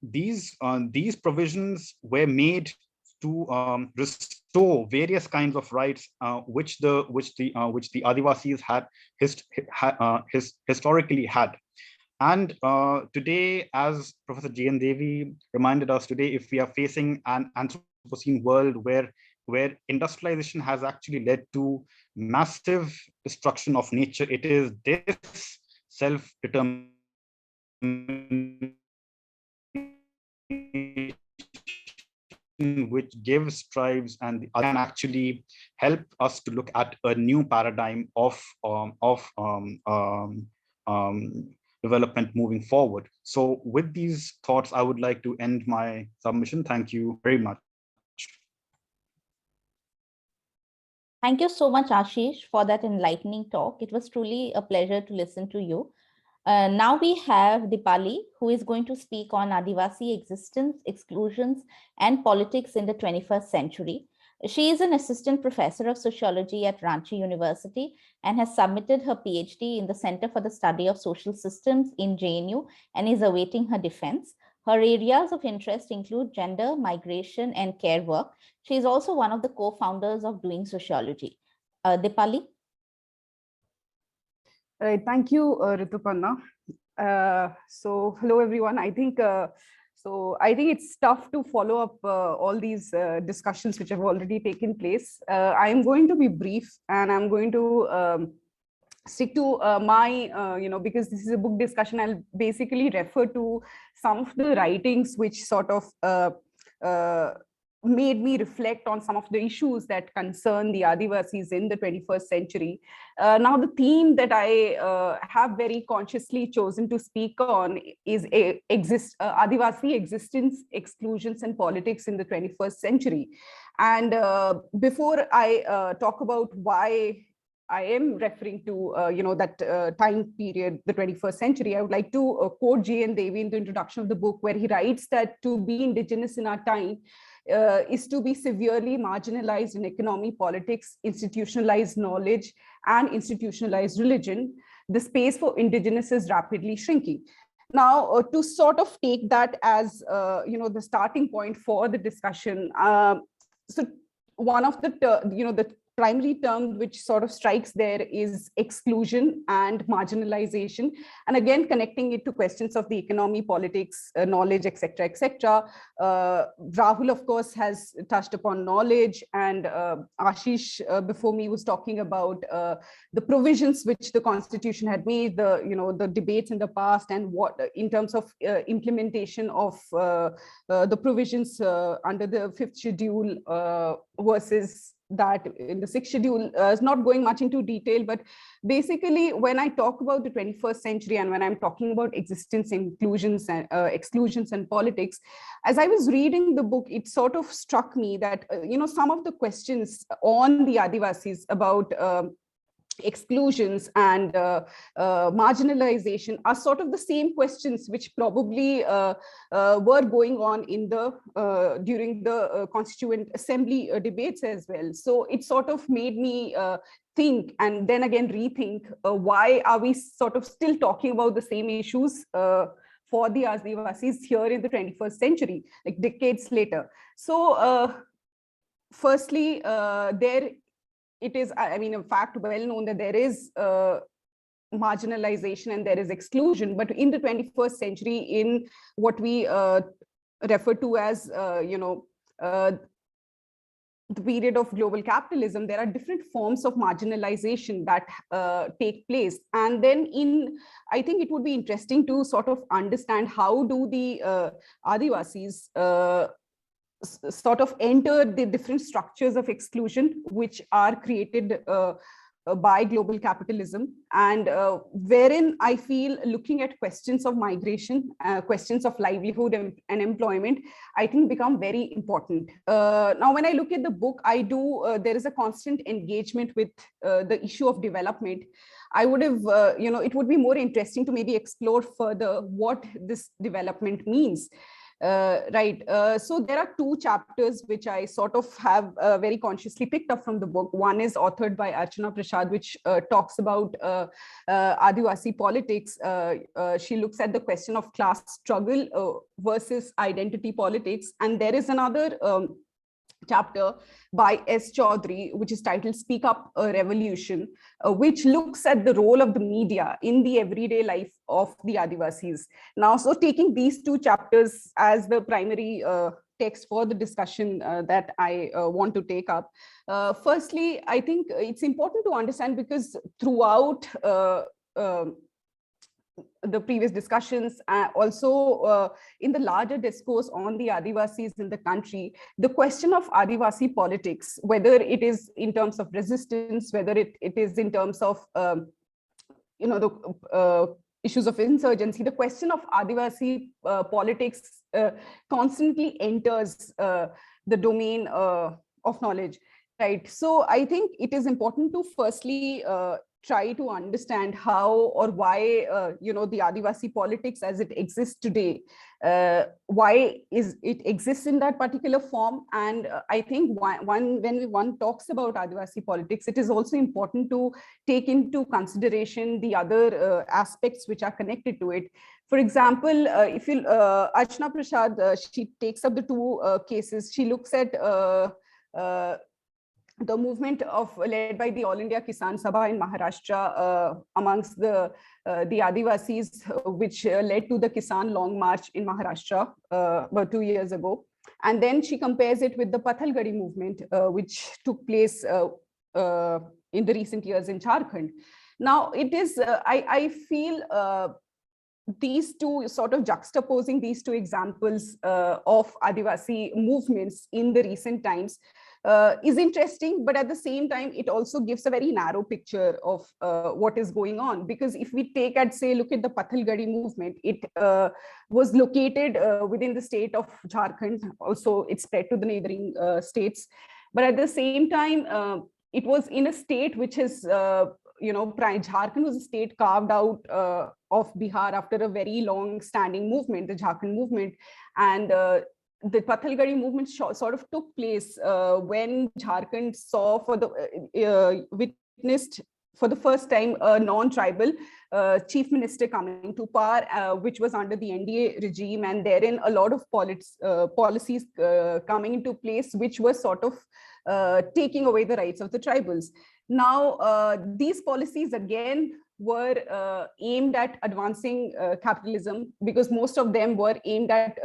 these provisions were made to show various kinds of rights which the Adivasis had historically had. And today, as Professor G.N. Devy reminded us today, if we are facing an Anthropocene world where industrialization has actually led to massive destruction of nature, it is this self-determination which gives tribes and the other can actually help us to look at a new paradigm of development moving forward. So with these thoughts, I would like to end my submission. Thank you very much. Thank you so much, Ashish, for that enlightening talk. It was truly a pleasure to listen to you. Now we have Deepali, who is going to speak on Adivasi existence, exclusions, and politics in the 21st century. She is an assistant professor of sociology at Ranchi University and has submitted her PhD in the Center for the Study of Social Systems in JNU and is awaiting her defense. Her areas of interest include gender, migration, and care work. She is also one of the co-founders of Doing Sociology. Deepali? Right, thank you, Rituparna. So hello, everyone. I think it's tough to follow up all these discussions which have already taken place. I am going to be brief, and I'm going to stick to my, because this is a book discussion, I'll basically refer to some of the writings which sort of made me reflect on some of the issues that concern the Adivasis in the 21st century. Now, the theme that I have very consciously chosen to speak on is Adivasi existence, exclusions, and politics in the 21st century. And before I talk about why I am referring to, that time period, the 21st century, I would like to quote G.N. Devy in the introduction of the book, where he writes that to be indigenous in our time is to be severely marginalized in economy, politics, institutionalized knowledge, and institutionalized religion. The space for indigenous is rapidly shrinking. Now, to sort of take that as the starting point for the discussion, so one of the the primary term which sort of strikes there is exclusion and marginalization, and again connecting it to questions of the economy, politics, knowledge, etc., etc. Rahul, of course, has touched upon knowledge, and Ashish before me was talking about the provisions which the Constitution had made, the debates in the past, and what in terms of implementation of the provisions under the 5th schedule versus that in the 6th schedule. Is not going much into detail, but basically when I talk about the 21st century and when I'm talking about existence, inclusions, and exclusions and politics, as I was reading the book, it sort of struck me that some of the questions on the Adivasis about exclusions and marginalization are sort of the same questions which probably were going on in the during the Constituent Assembly debates as well. So it sort of made me think and then again rethink why are we sort of still talking about the same issues for the Adivasis here in the 21st century, like decades later. So firstly, there it is, I mean, in fact, well known that there is marginalization and there is exclusion, but in the 21st century, in what we refer to as, the period of global capitalism, there are different forms of marginalization that take place. And then I think it would be interesting to sort of understand how do the Adivasis sort of enter the different structures of exclusion which are created by global capitalism, and wherein I feel looking at questions of migration, questions of livelihood and employment, I think become very important. Now, when I look at the book, there is a constant engagement with the issue of development. I would have, it would be more interesting to maybe explore further what this development means. So there are 2 chapters which I sort of have very consciously picked up from the book. One is authored by Archana Prasad, which talks about Adivasi politics. She looks at the question of class struggle versus identity politics. And there is another chapter by S. Chaudhary, which is titled Speak Up a Revolution, which looks at the role of the media in the everyday life of the Adivasis. Now, so taking these two chapters as the primary text for the discussion that I want to take up. Firstly, I think it's important to understand, because throughout the previous discussions, also in the larger discourse on the Adivasis in the country, the question of Adivasi politics, whether it is in terms of resistance, whether it is in terms of the issues of insurgency, the question of Adivasi politics constantly enters the domain of knowledge, right? So I think it is important to firstly try to understand how or why the Adivasi politics as it exists today, why it exists in that particular form. And I think when one talks about Adivasi politics, it is also important to take into consideration the other aspects which are connected to it. For example, if you Archana Prasad, she takes up the two cases. She looks at the movement led by the All India Kisan Sabha in Maharashtra amongst the Adivasis, which led to the Kisan Long March in Maharashtra about 2 years ago. And then she compares it with the Pathalgadi movement, which took place in the recent years in Jharkhand. Now, it is, I feel, these two sort of juxtaposing these two examples of Adivasi movements in the recent times is interesting, but at the same time, it also gives a very narrow picture of what is going on. Because if we look at the Pathalgadi movement, it was located within the state of Jharkhand. Also, it spread to the neighboring states. But at the same time, it was in a state which is, Jharkhand was a state carved out of Bihar after a very long standing movement, the Jharkhand movement. And the Pathalgadi movement sort of took place when Jharkhand witnessed for the first time a non-tribal chief minister coming to power, which was under the NDA regime, and therein a lot of policies coming into place, which were sort of taking away the rights of the tribals. Now, these policies again were aimed at advancing capitalism, because most of them were aimed at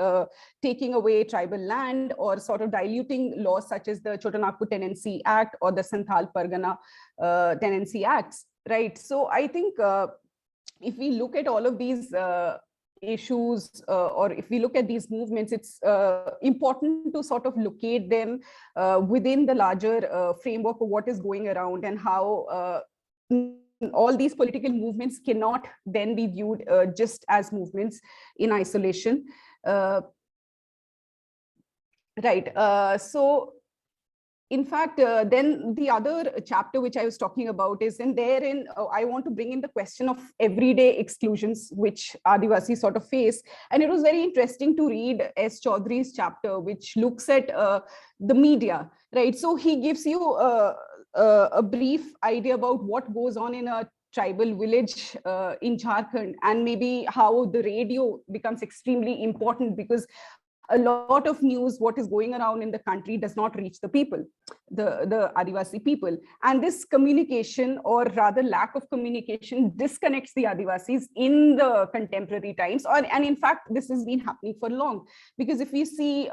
taking away tribal land or sort of diluting laws such as the Chotanagpur Tenancy Act or the Santhal Pargana Tenancy Acts, right? So I think if we look at all of these issues, or if we look at these movements, it's important to sort of locate them within the larger framework of what is going around, and how all these political movements cannot then be viewed just as movements in isolation. Right. So, in fact, then the other chapter which I was talking about is therein I want to bring in the question of everyday exclusions which Adivasi sort of face. And it was very interesting to read S. Chaudhary's chapter, which looks at the media, right? So he gives you a brief idea about what goes on in a tribal village in Jharkhand, and maybe how the radio becomes extremely important, because a lot of news, what is going around in the country, does not reach the people, the Adivasi people. And this communication, or rather lack of communication, disconnects the Adivasis in the contemporary times. And in fact, this has been happening for long. Because if we see,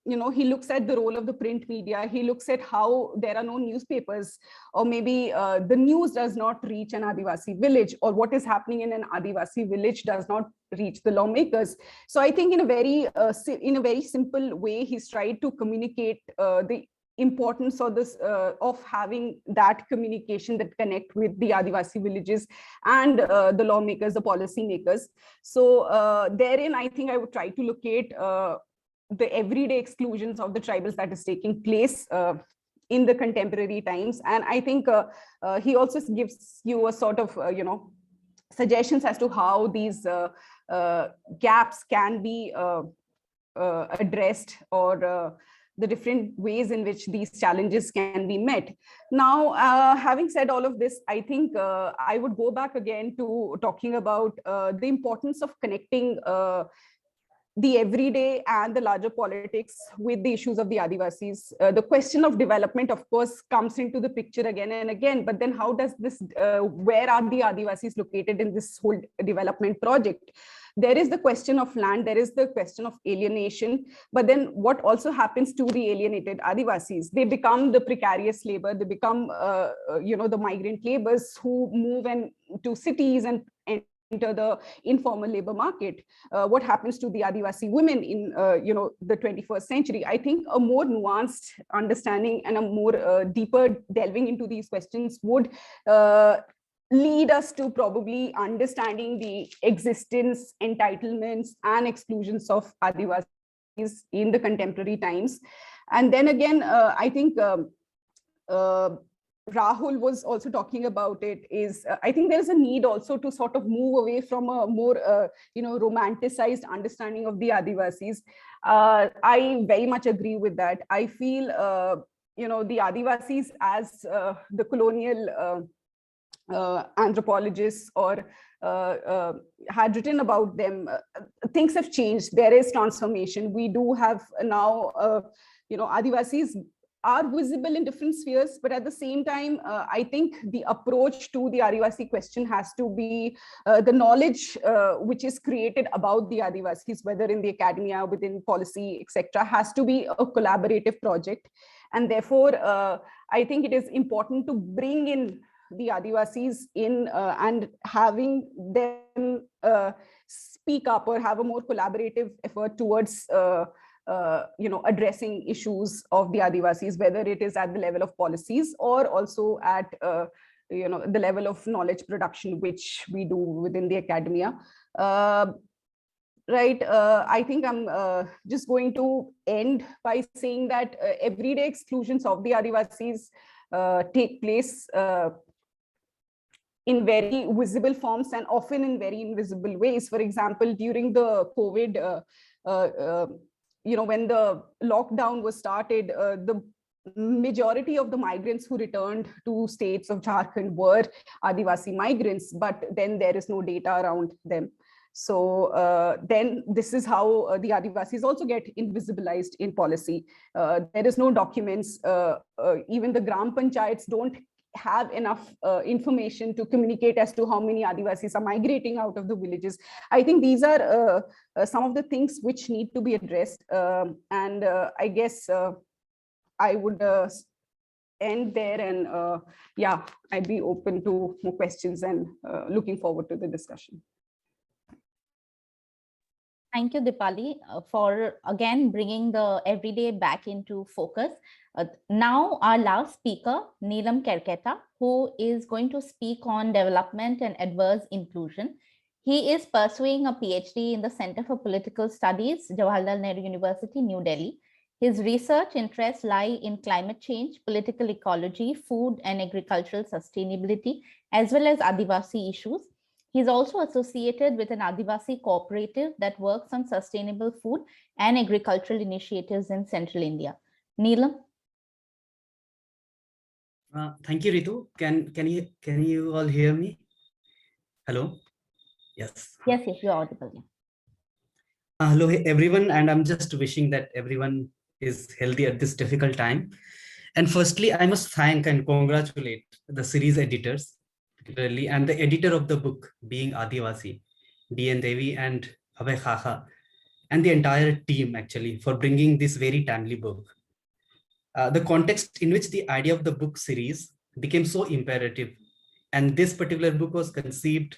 he looks at the role of the print media, he looks at how there are no newspapers, or maybe the news does not reach an Adivasi village, or what is happening in an Adivasi village does not reach the lawmakers. So I think in a very simple way, he's tried to communicate the importance of this of having that communication that connect with the Adivasi villages and the lawmakers, the policy makers. So therein, I think I would try to locate the everyday exclusions of the tribals that is taking place in the contemporary times. And I think he also gives you a sort of suggestions as to how these gaps can be addressed, or the different ways in which these challenges can be met. Now, having said all of this, I think I would go back again to talking about the importance of connecting the everyday and the larger politics with the issues of the Adivasis. The question of development, of course, comes into the picture again and again, but then how does this, where are the Adivasis located in this whole development project? There is the question of land, there is the question of alienation, but then what also happens to the alienated Adivasis? They become the precarious labor, they become the migrant laborers who move to cities and enter the informal labor market. What happens to the Adivasi women in the 21st century? I think a more nuanced understanding and a more deeper delving into these questions would lead us to probably understanding the existence, entitlements, and exclusions of Adivasis in the contemporary times. And then again, I think Rahul was also talking about it, is I think there's a need also to sort of move away from a more romanticized understanding of the Adivasis. I very much agree with that. I feel the Adivasis as the colonial anthropologists or had written about them, things have changed. There is transformation. We do have now Adivasis are visible in different spheres, but at the same time, I think the approach to the Adivasi question has to be the knowledge which is created about the Adivasis, whether in the academia, within policy, etc., has to be a collaborative project. And therefore, I think it is important to bring in the Adivasis in and having them speak up or have a more collaborative effort towards addressing issues of the Adivasis, whether it is at the level of policies or also at the level of knowledge production, which we do within the academia. Right. I think I'm just going to end by saying that everyday exclusions of the Adivasis take place in very visible forms and often in very invisible ways. For example, during the COVID, when the lockdown was started, the majority of the migrants who returned to states of Jharkhand were Adivasi migrants, but then there is no data around them. So then this is how the Adivasis also get invisibilized in policy. There is no documents. Even the Gram Panchayats don't have enough information to communicate as to how many Adivasis are migrating out of the villages. I think these are some of the things which need to be addressed. And I guess I would end there, and yeah, I'd be open to more questions and looking forward to the discussion. Thank you, Deepali, for again bringing the everyday back into focus. Now our last speaker, Neelam Kerketta, who is going to speak on development and adverse inclusion. He is pursuing a PhD in the Center for Political Studies, Jawaharlal Nehru University, New Delhi. His research interests lie in climate change, political ecology, food and agricultural sustainability, as well as Adivasi issues. He's also associated with an Adivasi cooperative that works on sustainable food and agricultural initiatives in central India. Neelam. Thank you, Ritu. Can you all hear me? Hello? Yes. Yes, you're audible. Yeah. Hello, everyone, and I'm just wishing that everyone is healthy at this difficult time. And firstly, I must thank and congratulate the series editors, particularly, and the editor of the book, being Adivasi, Devy and Abhay Xaxa, and the entire team actually for bringing this very timely book. The context in which the idea of the book series became so imperative, and this particular book was conceived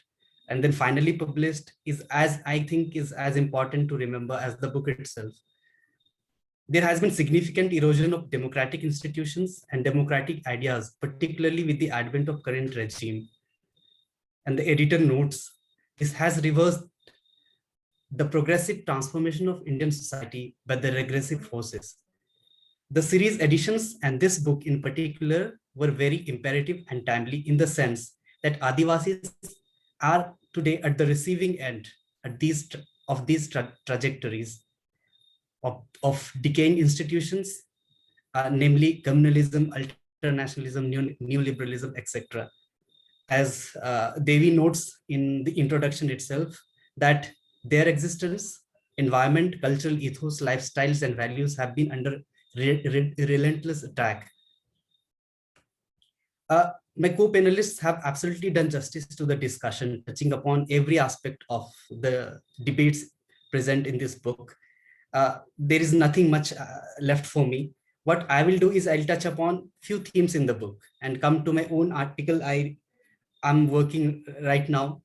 and then finally published, is as important to remember as the book itself. There has been significant erosion of democratic institutions and democratic ideas, particularly with the advent of current regime. And the editor notes, this has reversed the progressive transformation of Indian society by the regressive forces. The series editions and this book in particular were very imperative and timely in the sense that Adivasis are today at the receiving end of these trajectories of decaying institutions, namely communalism, ultranationalism, neoliberalism, etc. As Devy notes in the introduction itself, that their existence environment, cultural ethos, lifestyles, and values have been under relentless attack. My co-panelists have absolutely done justice to the discussion, touching upon every aspect of the debates present in this book. There is nothing much left for me. What I will do is I'll touch upon few themes in the book and come to my own article I'm working right now.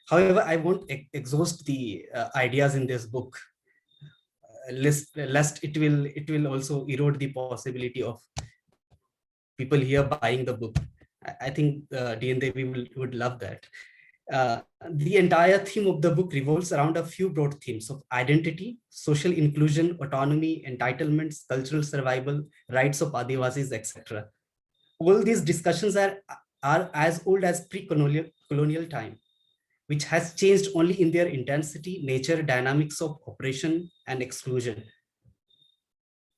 However, I won't exhaust the ideas in this book, lest it will also erode the possibility of people here buying the book. I think Devy would love that. The entire theme of the book revolves around a few broad themes of identity, social inclusion, autonomy, entitlements, cultural survival, rights of Adivasis, etc. All these discussions are as old as pre-colonial time, which has changed only in their intensity, nature, dynamics of oppression and exclusion.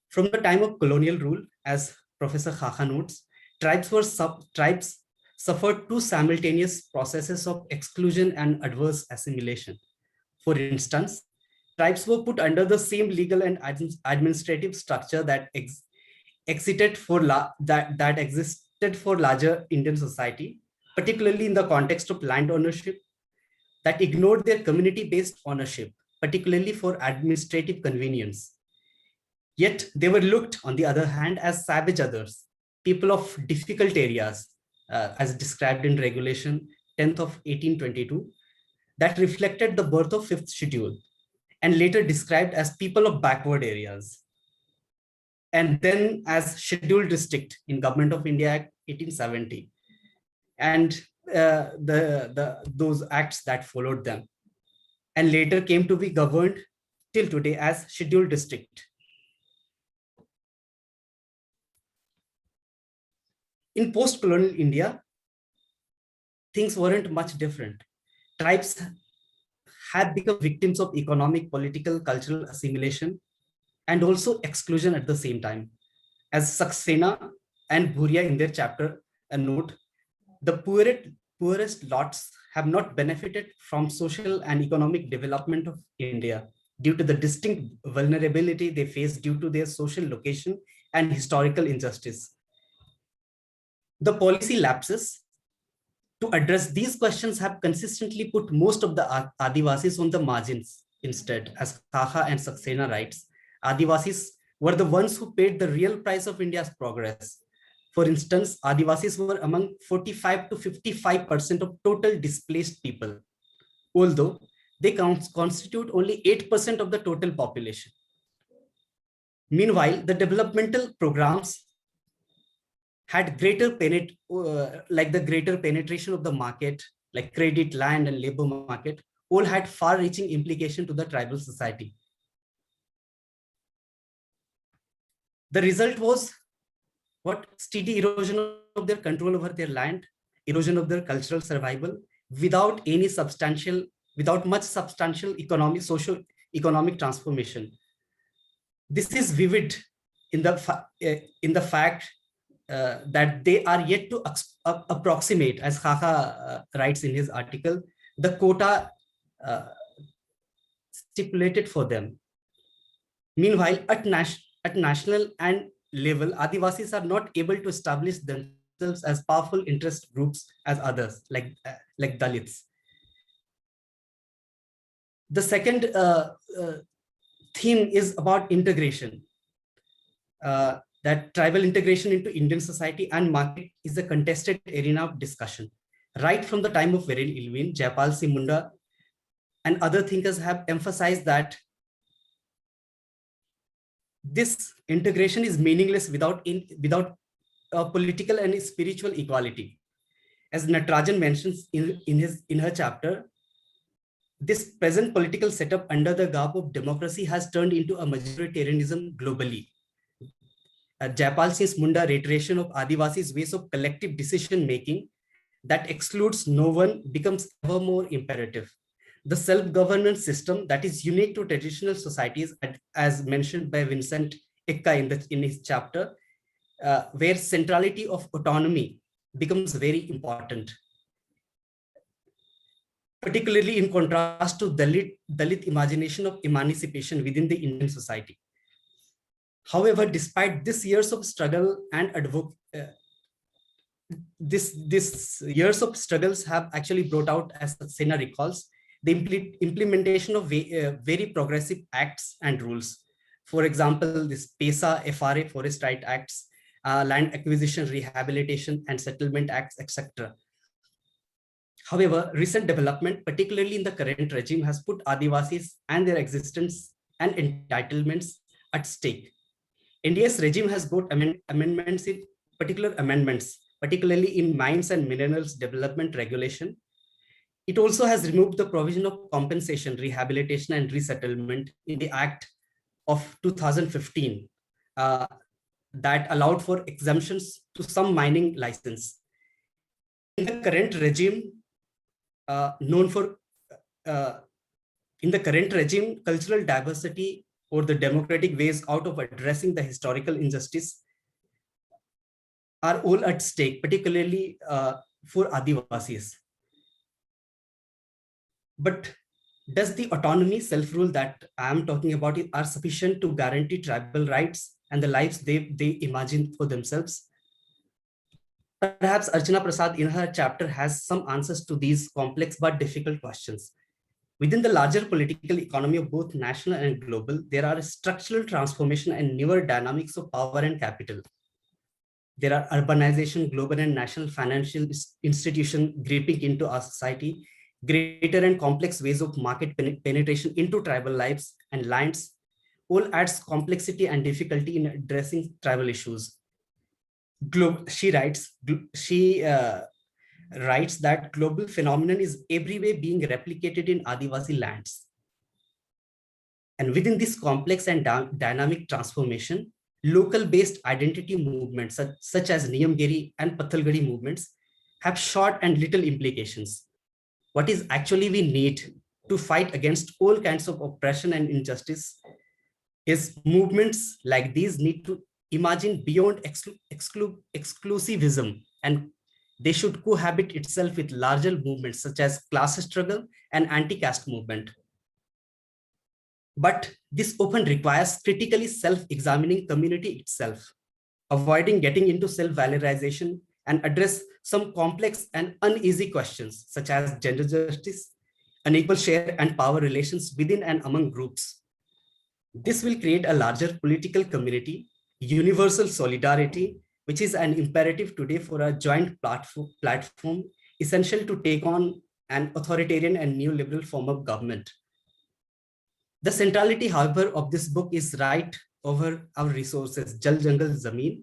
From the time of colonial rule, as Professor Khaka notes, tribes suffered two simultaneous processes of exclusion and adverse assimilation. For instance, tribes were put under the same legal and administrative structure that existed for larger Indian society, particularly in the context of land ownership, that ignored their community-based ownership, particularly for administrative convenience. Yet they were looked, on the other hand, as savage others, people of difficult areas, as described in Regulation 10th of 1822, that reflected the birth of 5th schedule, and later described as people of backward areas. And then as scheduled district in Government of India Act 1870, and those acts that followed them, and later came to be governed till today as scheduled district. In post-colonial India, things weren't much different. Tribes had become victims of economic, political, cultural assimilation, and also exclusion at the same time. As Saxena and Bhuria in their chapter note, the poorest lots have not benefited from social and economic development of India due to the distinct vulnerability they face due to their social location and historical injustice. The policy lapses to address these questions have consistently put most of the Adivasis on the margins. Instead, as Khaka and Saxena writes, Adivasis were the ones who paid the real price of India's progress. For instance, Adivasis were among 45 to 55% of total displaced people, although they constitute only 8% of the total population. Meanwhile, the developmental programs had greater penetration of the market, like credit, land, and labor market, all had far-reaching implication to the tribal society. The result was what? Steady erosion of their control over their land, erosion of their cultural survival, without much substantial socio-economic transformation. This is vivid in the fact that they are yet to approximate, as Khaka writes in his article, the quota stipulated for them. Meanwhile, at national and level, Adivasis are not able to establish themselves as powerful interest groups as others, like Dalits. The second theme is about integration. That tribal integration into Indian society and market is a contested arena of discussion. Right from the time of Viren Ilwin, Jaipal Singh Munda, and other thinkers have emphasized that this integration is meaningless without political and spiritual equality. As Natarajan mentions in her chapter, this present political setup under the garb of democracy has turned into a majoritarianism globally. Jaipal Singh Munda reiteration of Adivasis' ways of collective decision-making that excludes no one becomes ever more imperative. The self-governance system that is unique to traditional societies, as mentioned by Vincent Icka in his chapter, where centrality of autonomy becomes very important. particularly in contrast to Dalit imagination of emancipation within the Indian society. However, despite this years of struggle and this years of struggles have actually brought out, as Sena recalls, the implementation of very progressive acts and rules. For example, this PESA, FRA, Forest Right Acts, Land Acquisition, Rehabilitation and Settlement Acts, etc. However, recent development, particularly in the current regime, has put Adivasis and their existence and entitlements at stake. India's regime has got amendments, particularly in mines and minerals development regulation. It also has removed the provision of compensation, rehabilitation, and resettlement in the Act of 2015 that allowed for exemptions to some mining license. In the current regime, cultural diversity or the democratic ways out of addressing the historical injustice are all at stake, particularly for Adivasis. But does the autonomy, self-rule that I am talking about are sufficient to guarantee tribal rights and the lives they imagine for themselves? Perhaps Archana Prasad in her chapter has some answers to these complex but difficult questions. Within the larger political economy of both national and global, there are structural transformation and newer dynamics of power and capital. There are urbanization, global and national financial institutions gripping into our society, greater and complex ways of market penetration into tribal lives and lands, all adds complexity and difficulty in addressing tribal issues. She writes that global phenomenon is every way being replicated in Adivasi lands. And within this complex and dynamic transformation, local-based identity movements such as Niyamgiri and Pathalgadi movements have short and little implications. What is actually we need to fight against all kinds of oppression and injustice is movements like these need to imagine beyond exclusivism, and they should cohabit itself with larger movements such as class struggle and anti-caste movement. But this often requires critically self-examining community itself, avoiding getting into self-valorization, and address some complex and uneasy questions such as gender justice, unequal share and power relations within and among groups. This will create a larger political community, universal solidarity, which is an imperative today for a joint platform essential to take on an authoritarian and neoliberal form of government. The centrality, however, of this book is right over our resources, Jal, Jangal, Zameen,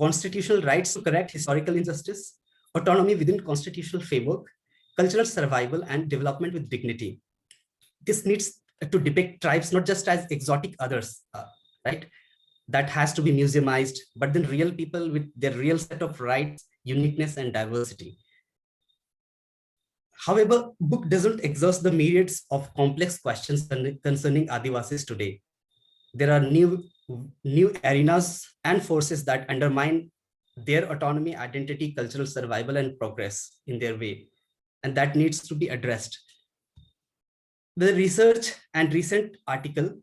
constitutional rights to correct historical injustice, autonomy within constitutional framework, cultural survival and development with dignity. This needs to depict tribes not just as exotic others, right? That has to be museumized, but then real people with their real set of rights, uniqueness, and diversity. However, book doesn't exhaust the myriads of complex questions concerning Adivasis today. There are new arenas and forces that undermine their autonomy, identity, cultural survival, and progress in their way, and that needs to be addressed. The research and recent article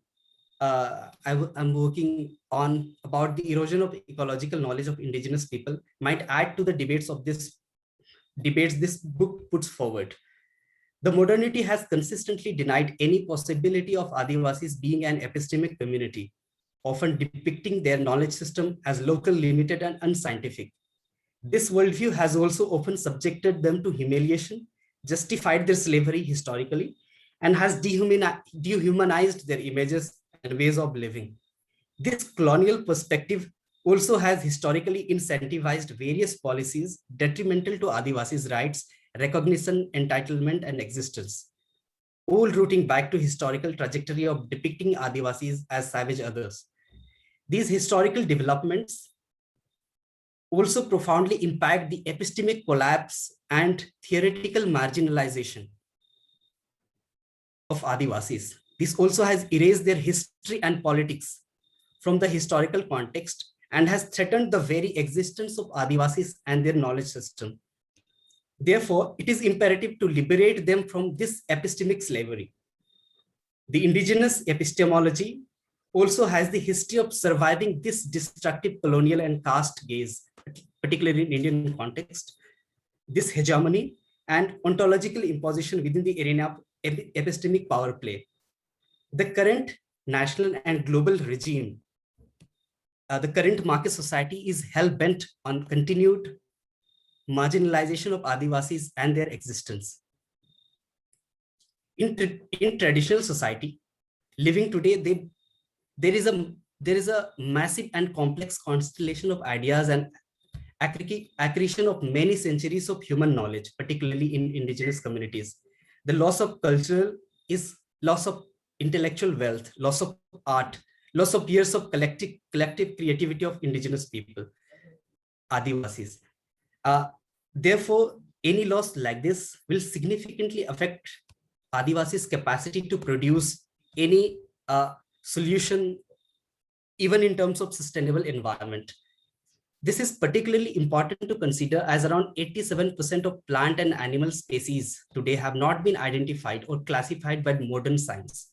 I'm working on about the erosion of ecological knowledge of indigenous people might add to the debates this book puts forward. The modernity has consistently denied any possibility of Adivasis being an epistemic community, often depicting their knowledge system as local, limited, and unscientific. This worldview has also often subjected them to humiliation, justified their slavery historically, and has dehumanized their images and ways of living. This colonial perspective also has historically incentivized various policies detrimental to Adivasis' rights, recognition, entitlement, and existence, all rooting back to historical trajectory of depicting Adivasis as savage others. These historical developments also profoundly impact the epistemic collapse and theoretical marginalization of Adivasis. This also has erased their history and politics from the historical context and has threatened the very existence of Adivasis and their knowledge system. Therefore, it is imperative to liberate them from this epistemic slavery. The indigenous epistemology also has the history of surviving this destructive colonial and caste gaze, particularly in Indian context, this hegemony and ontological imposition within the arena of epistemic power play. The current national and global regime, the current market society is hell-bent on continued marginalization of Adivasis and their existence. In traditional society, living today, there is a massive and complex constellation of ideas and accretion of many centuries of human knowledge, particularly in indigenous communities. The loss of cultural is loss of intellectual wealth, loss of art, loss of years of collective creativity of indigenous people, Adivasis. Therefore, any loss like this will significantly affect Adivasis' capacity to produce any solution, even in terms of sustainable environment. This is particularly important to consider as around 87% of plant and animal species today have not been identified or classified by modern science,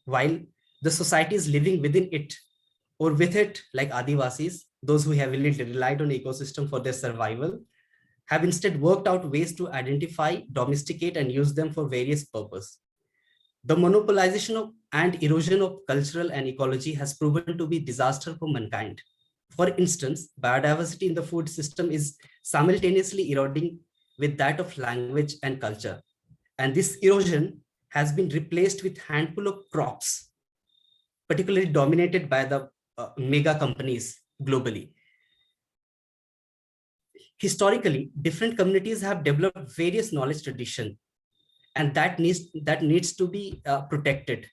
while the societies living within it or with it, like Adivasis, those who heavily relied on ecosystem for their survival, have instead worked out ways to identify, domesticate, and use them for various purposes. The monopolization of and erosion of cultural and ecology has proven to be disaster for mankind. For instance, biodiversity in the food system is simultaneously eroding with that of language and culture. And this erosion has been replaced with handful of crops, particularly dominated by the mega companies globally. Historically, different communities have developed various knowledge traditions, and that needs to be protected.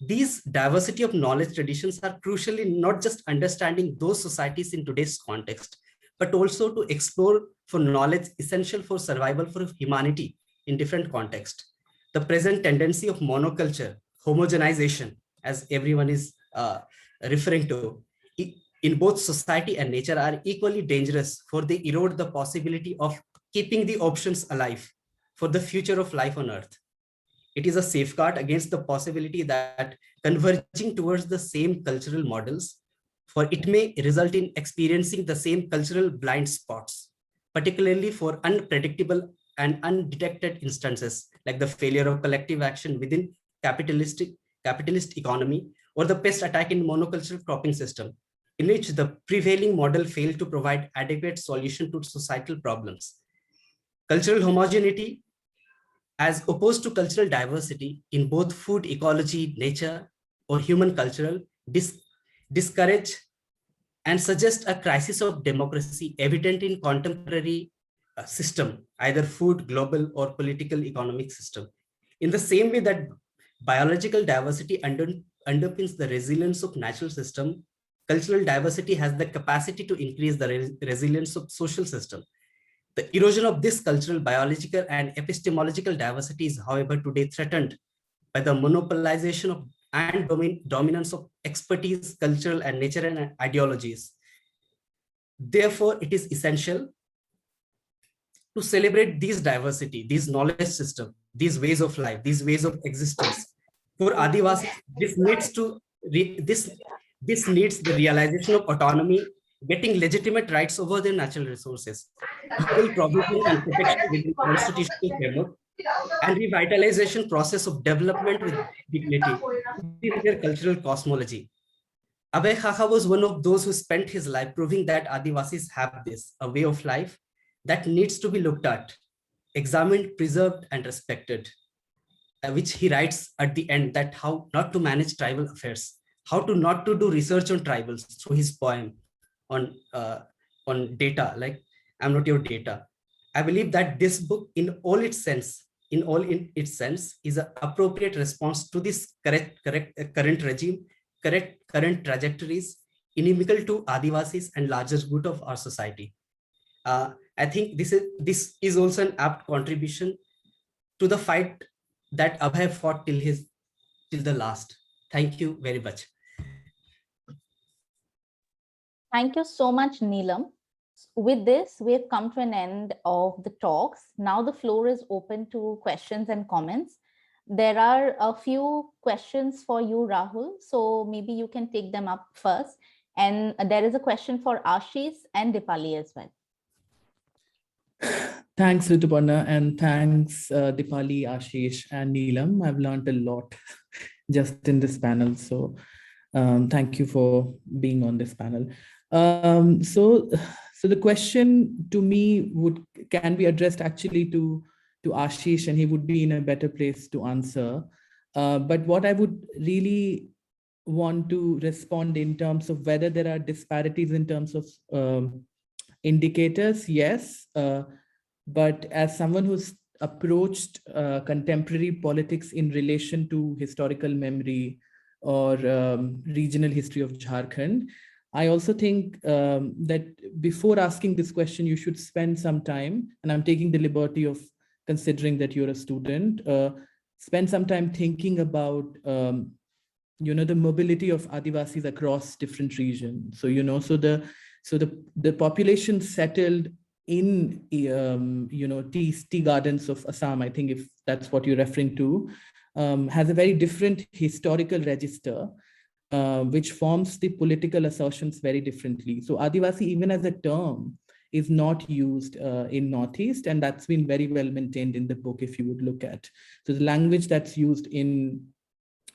These diversity of knowledge traditions are crucially not just understanding those societies in today's context, but also to explore for knowledge essential for survival for humanity in different contexts. The present tendency of monoculture, homogenization, as everyone is referring to, in both society and nature are equally dangerous, for they erode the possibility of keeping the options alive for the future of life on Earth. It is a safeguard against the possibility that converging towards the same cultural models, for it may result in experiencing the same cultural blind spots, particularly for unpredictable and undetected instances like the failure of collective action within capitalist economy, or the pest attack in monoculture cropping system, in which the prevailing model failed to provide adequate solution to societal problems. Cultural homogeneity, as opposed to cultural diversity in both food ecology, nature, or human cultural, discourage and suggest a crisis of democracy evident in contemporary system, either food, global, or political economic system. In the same way that biological diversity underpins the resilience of natural system, cultural diversity has the capacity to increase the resilience of social system. The erosion of this cultural, biological, and epistemological diversity is, however, today threatened by the monopolization of and dominance of expertise, cultural, and nature and ideologies. Therefore, it is essential to celebrate these diversity, these knowledge system, these ways of life, these ways of existence. For Adivasis, this needs the realization of autonomy, getting legitimate rights over their natural resources, equal provision and protection within constitutional framework, and revitalization process of development with dignity within their cultural cosmology. Abhay Khaka was one of those who spent his life proving that Adivasis have this, a way of life that needs to be looked at, examined, preserved, and respected, which he writes at the end, that how not to manage tribal affairs, how to not to do research on tribals, through his poem on data, like I'm not your data. I believe that this book, in all its sense, is an appropriate response to this current regime, current trajectories, inimical to Adivasis and larger good of our society. I think this is also an apt contribution to the fight that Abhay fought till the last. Thank you very much. Thank you so much, Neelam. With this, we have come to an end of the talks. Now the floor is open to questions and comments. There are a few questions for you, Rahul, so maybe you can take them up first. And there is a question for Ashish and Deepali as well. Thanks, Rituparna, and thanks, Deepali, Ashish, and Neelam. I've learned a lot just in this panel. So thank you for being on this panel. So the question to me can be addressed actually to Ashish, and he would be in a better place to answer. But what I would really want to respond in terms of whether there are disparities in terms of indicators, yes. But as someone who's approached contemporary politics in relation to historical memory or regional history of Jharkhand, I also think that before asking this question, you should spend some time, and I'm taking the liberty of considering that you're a student, spend some time thinking about the mobility of Adivasis across different regions. So the population settled in tea gardens of Assam, I think, if that's what you're referring to, has a very different historical register, which forms the political assertions very differently. So Adivasi, even as a term, is not used in Northeast, and that's been very well maintained in the book, if you would look at. So the language that's used in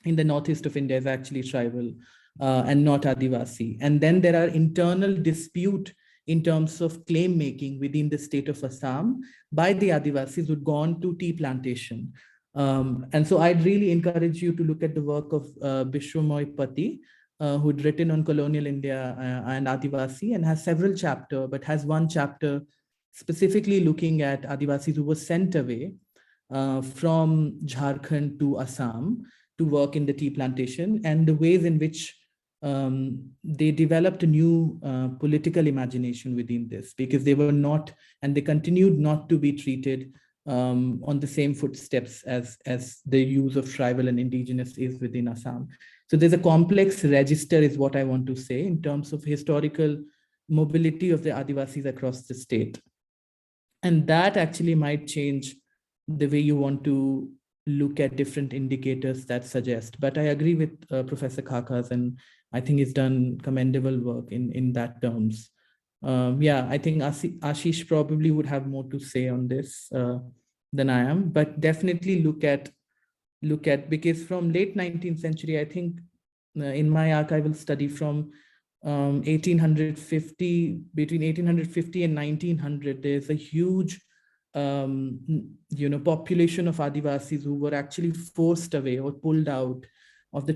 the Northeast of India is actually tribal and not Adivasi. And then there are internal dispute in terms of claim making within the state of Assam by the Adivasis who'd gone to tea plantation. And so I'd really encourage you to look at the work of Bishwamoy Pati, who'd written on colonial India and Adivasi, and has several chapters, but has one chapter specifically looking at Adivasis who were sent away from Jharkhand to Assam to work in the tea plantation, and the ways in which they developed a new political imagination within this, because they were not, and they continued not to be treated on the same footsteps as the use of tribal and indigenous is within Assam. So there's a complex register, is what I want to say, in terms of historical mobility of the Adivasis across the state. And that actually might change the way you want to look at different indicators that suggest. But I agree with Professor Khaka's, and I think he's done commendable work in that terms. I think Ashish probably would have more to say on this than I am, but definitely look at, because from late 19th century, I think in my archival study from 1850, between 1850 and 1900, there's a huge population of Adivasis who were actually forced away or pulled out of the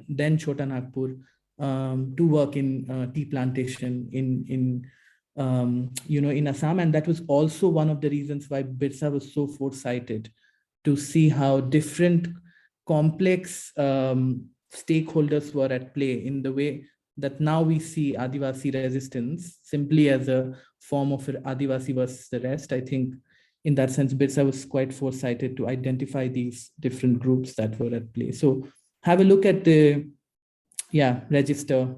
then Chota Nagpur to work in tea plantation in Assam. And that was also one of the reasons why Birsa was so foresighted to see how different complex stakeholders were at play, in the way that now we see Adivasi resistance simply as a form of Adivasi versus the rest. I think in that sense, Birsa was quite foresighted to identify these different groups that were at play. So have a look at the register.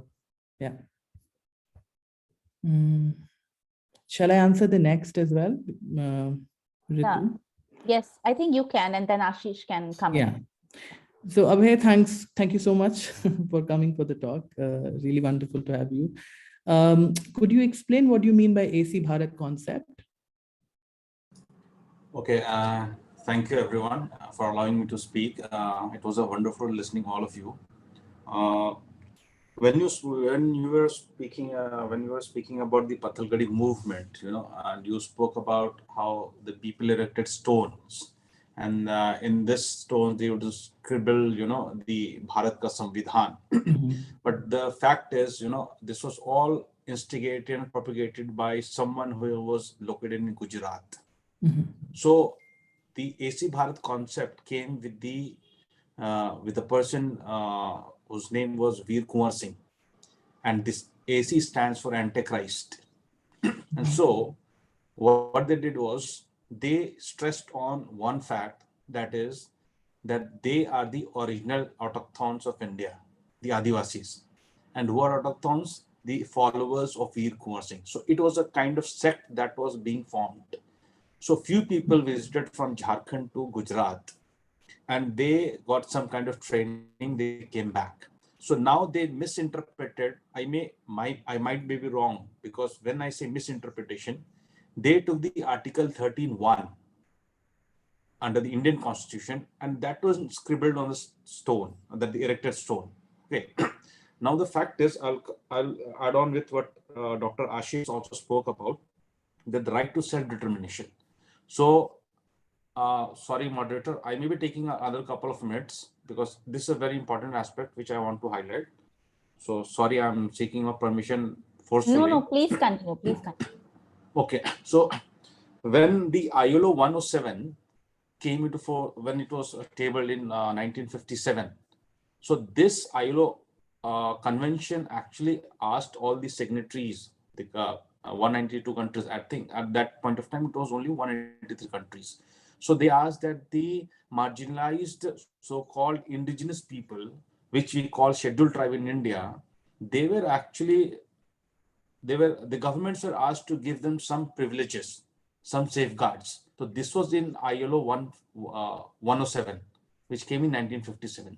Shall I answer the next as well, Ritu? Yes, I think you can, and then Ashish can come in. So Abhay, thank you so much for coming for the talk. Really wonderful to have you. Could you explain what you mean by AC Bharat concept? Okay, thank you everyone for allowing me to speak. It was a wonderful listening all of you. When you were speaking about the Pathalgadi movement, and you spoke about how the people erected stones, and in this stone they would scribble, the Bharat ka Samvidhan. But the fact is, this was all instigated and propagated by someone who was located in Gujarat. So the AC Bharat concept came with the person whose name was Veer Kumar Singh, and this AC stands for Antichrist. And so what they did was they stressed on one fact, that is that they are the original autochthons of India, the Adivasis. And who are autochthons? the followers of Veer Kumar Singh. So it was a kind of sect that was being formed. So few people visited from Jharkhand to Gujarat, and they got some kind of training. They came back. So now they misinterpreted. I might be wrong, because when I say misinterpretation, they took the Article 13(1) under the Indian Constitution, and that was scribbled on the stone, that the erected stone. Okay. Now the fact is, I'll add on with what Dr. Ashish also spoke about, that the right to self-determination. So, sorry, moderator, I may be taking another couple of minutes, because this is a very important aspect which I want to highlight. So sorry, I'm seeking a permission forcefully. No, please continue. Please continue. Okay. So when the ILO 107 came into when it was tabled in 1957, so this ILO convention actually asked all the signatories, the 192 countries, I think at that point of time, it was only 183 countries. So they asked that the marginalized so-called indigenous people, which we call scheduled tribe in India, they were actually, the governments were asked to give them some privileges, some safeguards. So this was in ILO 107, which came in 1957.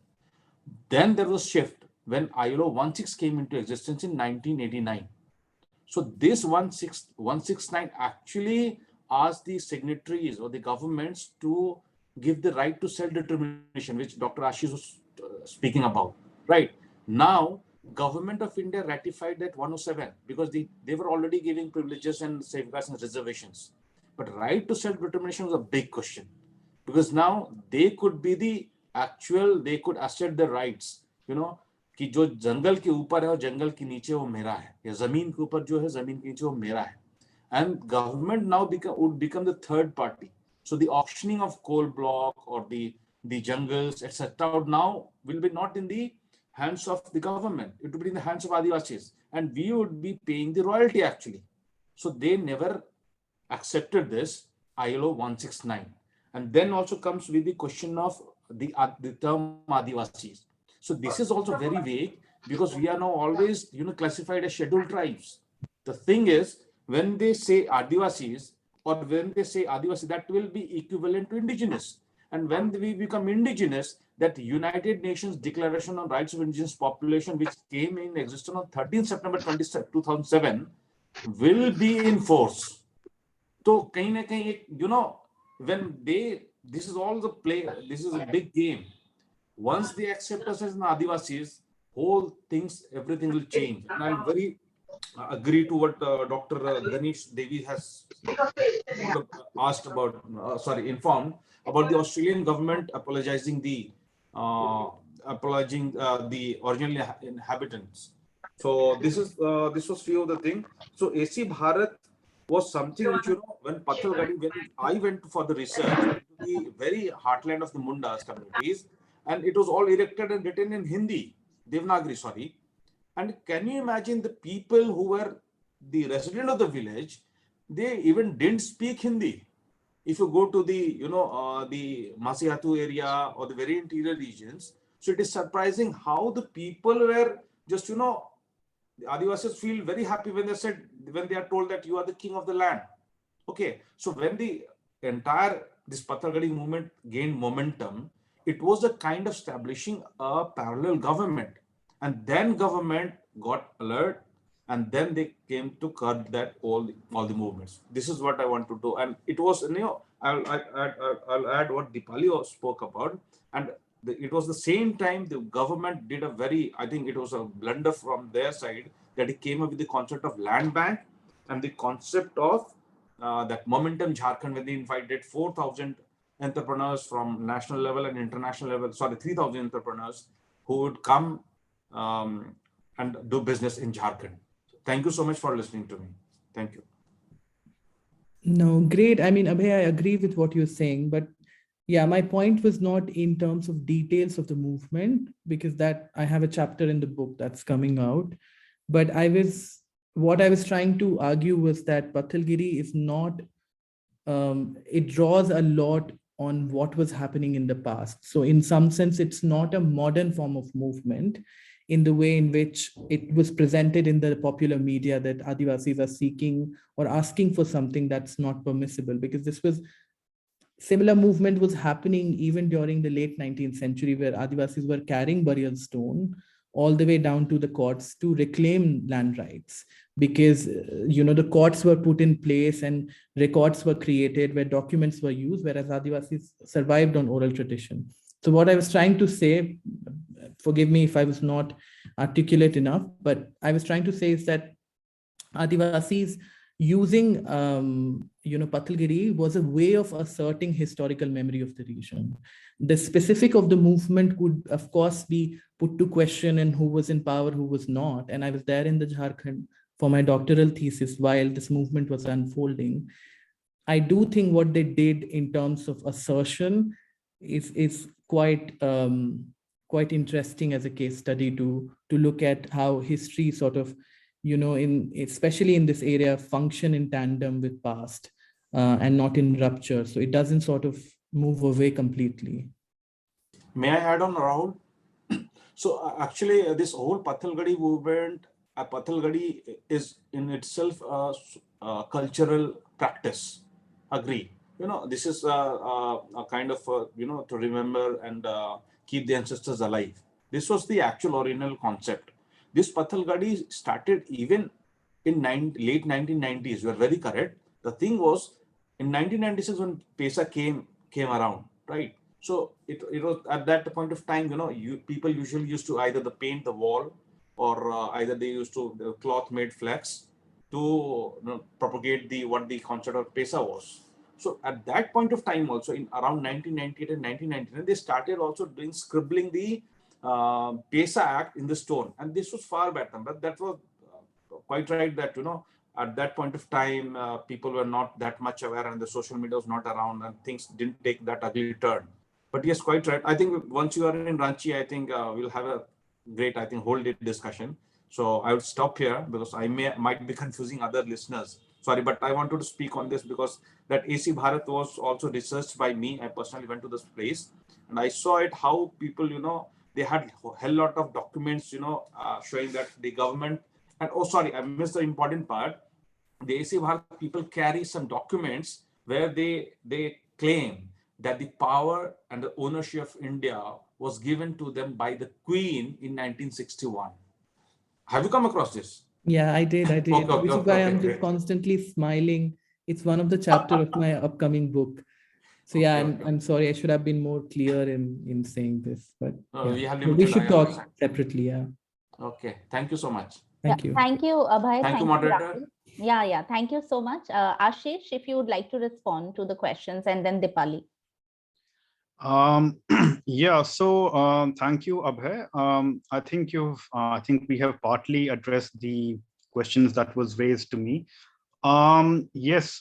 Then there was shift when ILO 16 came into existence in 1989. So this 169 actually asked the signatories or the governments to give the right to self-determination, which Dr. Ashish was speaking about. Right now, Government of India ratified that 107 because they were already giving privileges and safeguards and reservations. But right to self-determination was a big question, because now they could be the actual, they could assert their rights, कि जो जंगल के ऊपर है और जंगल के नीचे वो मेरा है, या जमीन के ऊपर जो है जमीन के नीचे वो मेरा है. And government now would become the third party. So the auctioning of coal block or the jungles, etc., now will be not in the hands of the government. It will be in the hands of Adivasis, and we would be paying the royalty actually. So they never accepted this ILO 169. And then also comes with the question of the term Adivasis. So this is also very vague, because we are now always classified as scheduled tribes. The thing is, when they say Adivasis or when they say Adivasi, that will be equivalent to indigenous. And when we become indigenous, that United Nations Declaration on Rights of Indigenous Population, which came in existence on 13 September 2007, will be in force. So, when this is all the play, this is a big game. Once they accept us as Adivasis, whole things, everything will change. And I'm very agree to what Dr. Ganesh Devy has asked about, informed about the Australian government apologizing the original inhabitants. So this was few of the things. So AC Bharat was something which, when Pathalgadi, when I went for the research into the very heartland of the Mundas communities, and it was all erected and written in Hindi, Devanagari, sorry. And can you imagine the people who were the resident of the village, they even didn't speak Hindi. If you go to the, the Masihatu area or the very interior regions, so it is surprising how the people were just, the Adivasis feel very happy when they are told that you are the king of the land. Okay. So when this Pathalgadi movement gained momentum, it was a kind of establishing a parallel government. And then government got alert, and then they came to curb that all the movements. This is what I want to do. And it was, I'll add what Deepali spoke about. And it was the same time the government did I think it was a blunder from their side, that it came up with the concept of land bank and the concept of that momentum Jharkhand, when they invited 4,000 entrepreneurs from national level and international level, 3,000 entrepreneurs who would come and do business in Jharkhand. Thank you so much for listening to me. Thank you. No, great. I mean, Abhay, I agree with what you're saying, but yeah, my point was not in terms of details of the movement, because that I have a chapter in the book that's coming out. But what I was trying to argue was that Pathalgiri is not, it draws a lot on what was happening in the past. So in some sense, it's not a modern form of movement. in the way in which it was presented in the popular media, that Adivasis are seeking or asking for something that's not permissible, because this was similar movement was happening even during the late 19th century, where Adivasis were carrying burial stone all the way down to the courts to reclaim land rights, because the courts were put in place and records were created where documents were used, whereas Adivasis survived on oral tradition. So what I was trying to say, forgive me if I was not articulate enough, but I was trying to say is that Adivasis using Patalgiri was a way of asserting historical memory of the region. The specific of the movement could, of course, be put to question, and who was in power, who was not. And I was there in the Jharkhand for my doctoral thesis while this movement was unfolding. I do think what they did in terms of assertion is quite quite interesting as a case study to look at how history sort of, especially in this area, function in tandem with past and not in rupture. So it doesn't sort of move away completely. May I add on, Rahul? So actually, this whole Pathalgadi movement, Pathalgadi is in itself a cultural practice. Agree. This is a kind of, to remember and keep the ancestors alive. This was the actual original concept. This Pathalgadi started even in late 1990s. You are very correct. The thing was, in 1996 when Pesa came around, right? So it was at that point of time, people usually used to either paint the wall, or either they used to the cloth made flags to propagate what the concept of Pesa was. So at that point of time also, in around 1998 and 1999, they started also scribbling the Pesa Act in the stone. And this was far better, but that was quite right that, at that point of time, people were not that much aware and the social media was not around and things didn't take that ugly turn. But yes, quite right. I think once you are in Ranchi, I think we'll have a great, whole day discussion. So I would stop here because I might be confusing other listeners. Sorry, but I wanted to speak on this because that AC Bharat was also researched by me. I personally went to this place and I saw it, how people, they had a hell lot of documents, showing that the government, and oh, sorry, I missed the important part. The AC Bharat people carry some documents where they claim that the power and the ownership of India was given to them by the Queen in 1961. Have you come across this? Yeah, I did. Okay, Which is why I'm just constantly smiling. It's one of the chapters of my upcoming book. So yeah, I'm sorry, I should have been more clear in saying this, but we should talk separately. Yeah. Okay. Thank you so much. Thank you. Thank you, Abhay. Thank you, moderator. Rahul. Yeah. Thank you so much. Ashish, if you would like to respond to the questions, and then Deepali. Yeah, so thank you, Abhay. I think we have partly addressed the questions that was raised to me. Yes,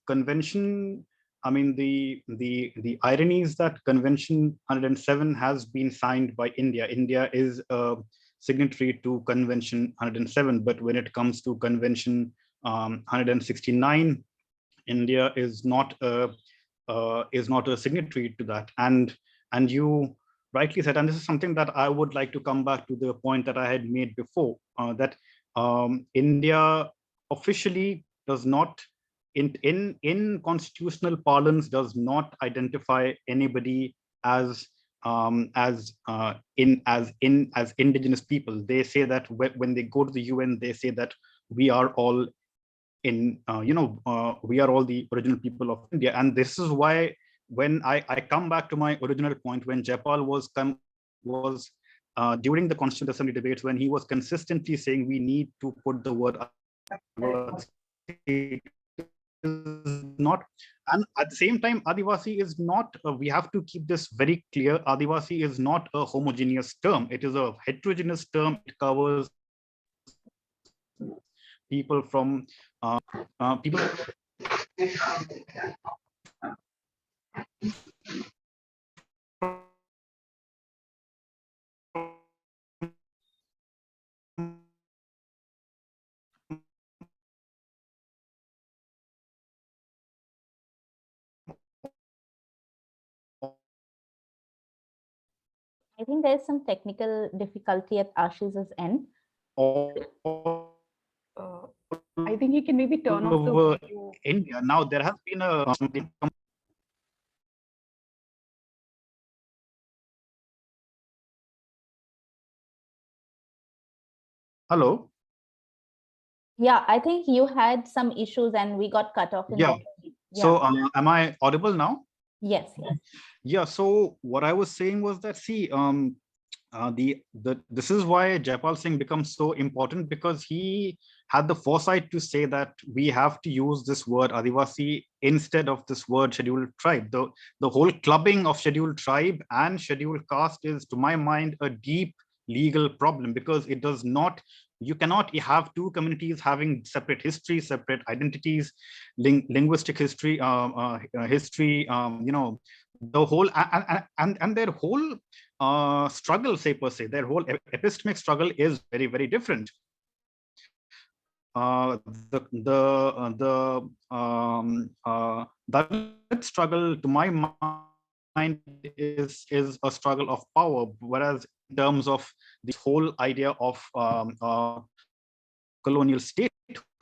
convention. I mean, the irony is that Convention 107 has been signed by India. India is a signatory to Convention 107, but when it comes to Convention 169, India is not a signatory to that. And you rightly said, and this is something that I would like to come back to the point that I had made before, that India officially does not, in constitutional parlance, does not identify anybody as indigenous people. They say that when they go to the UN, they say that we are all we are all the original people of India. And this is why when I come back to my original point, when Jaipal was during the Constituent Assembly debates, when he was consistently saying we need to put the word not, and at the same time, Adivasi is not, we have to keep this very clear, Adivasi is not a homogeneous term. It is a heterogeneous term. It covers people from people I think there's some technical difficulty at Ashish's end. I think he can maybe turn off the over video. India. Now there has been a hello. Yeah, I think you had some issues and we got cut off in Yeah. between. So am I audible now? Yes, yes. Yeah. So what I was saying was that, see, this is why Jaipal Singh becomes so important, because he had the foresight to say that we have to use this word Adivasi instead of this word scheduled tribe. The whole clubbing of scheduled tribe and scheduled caste is, to my mind, a deep legal problem, because it does not, you cannot have two communities having separate history, separate identities, linguistic history, the whole and their whole struggle, say per se, their whole epistemic struggle is very, very different. That struggle, to my mind, is a struggle of power, whereas in terms of this whole idea of colonial statehood,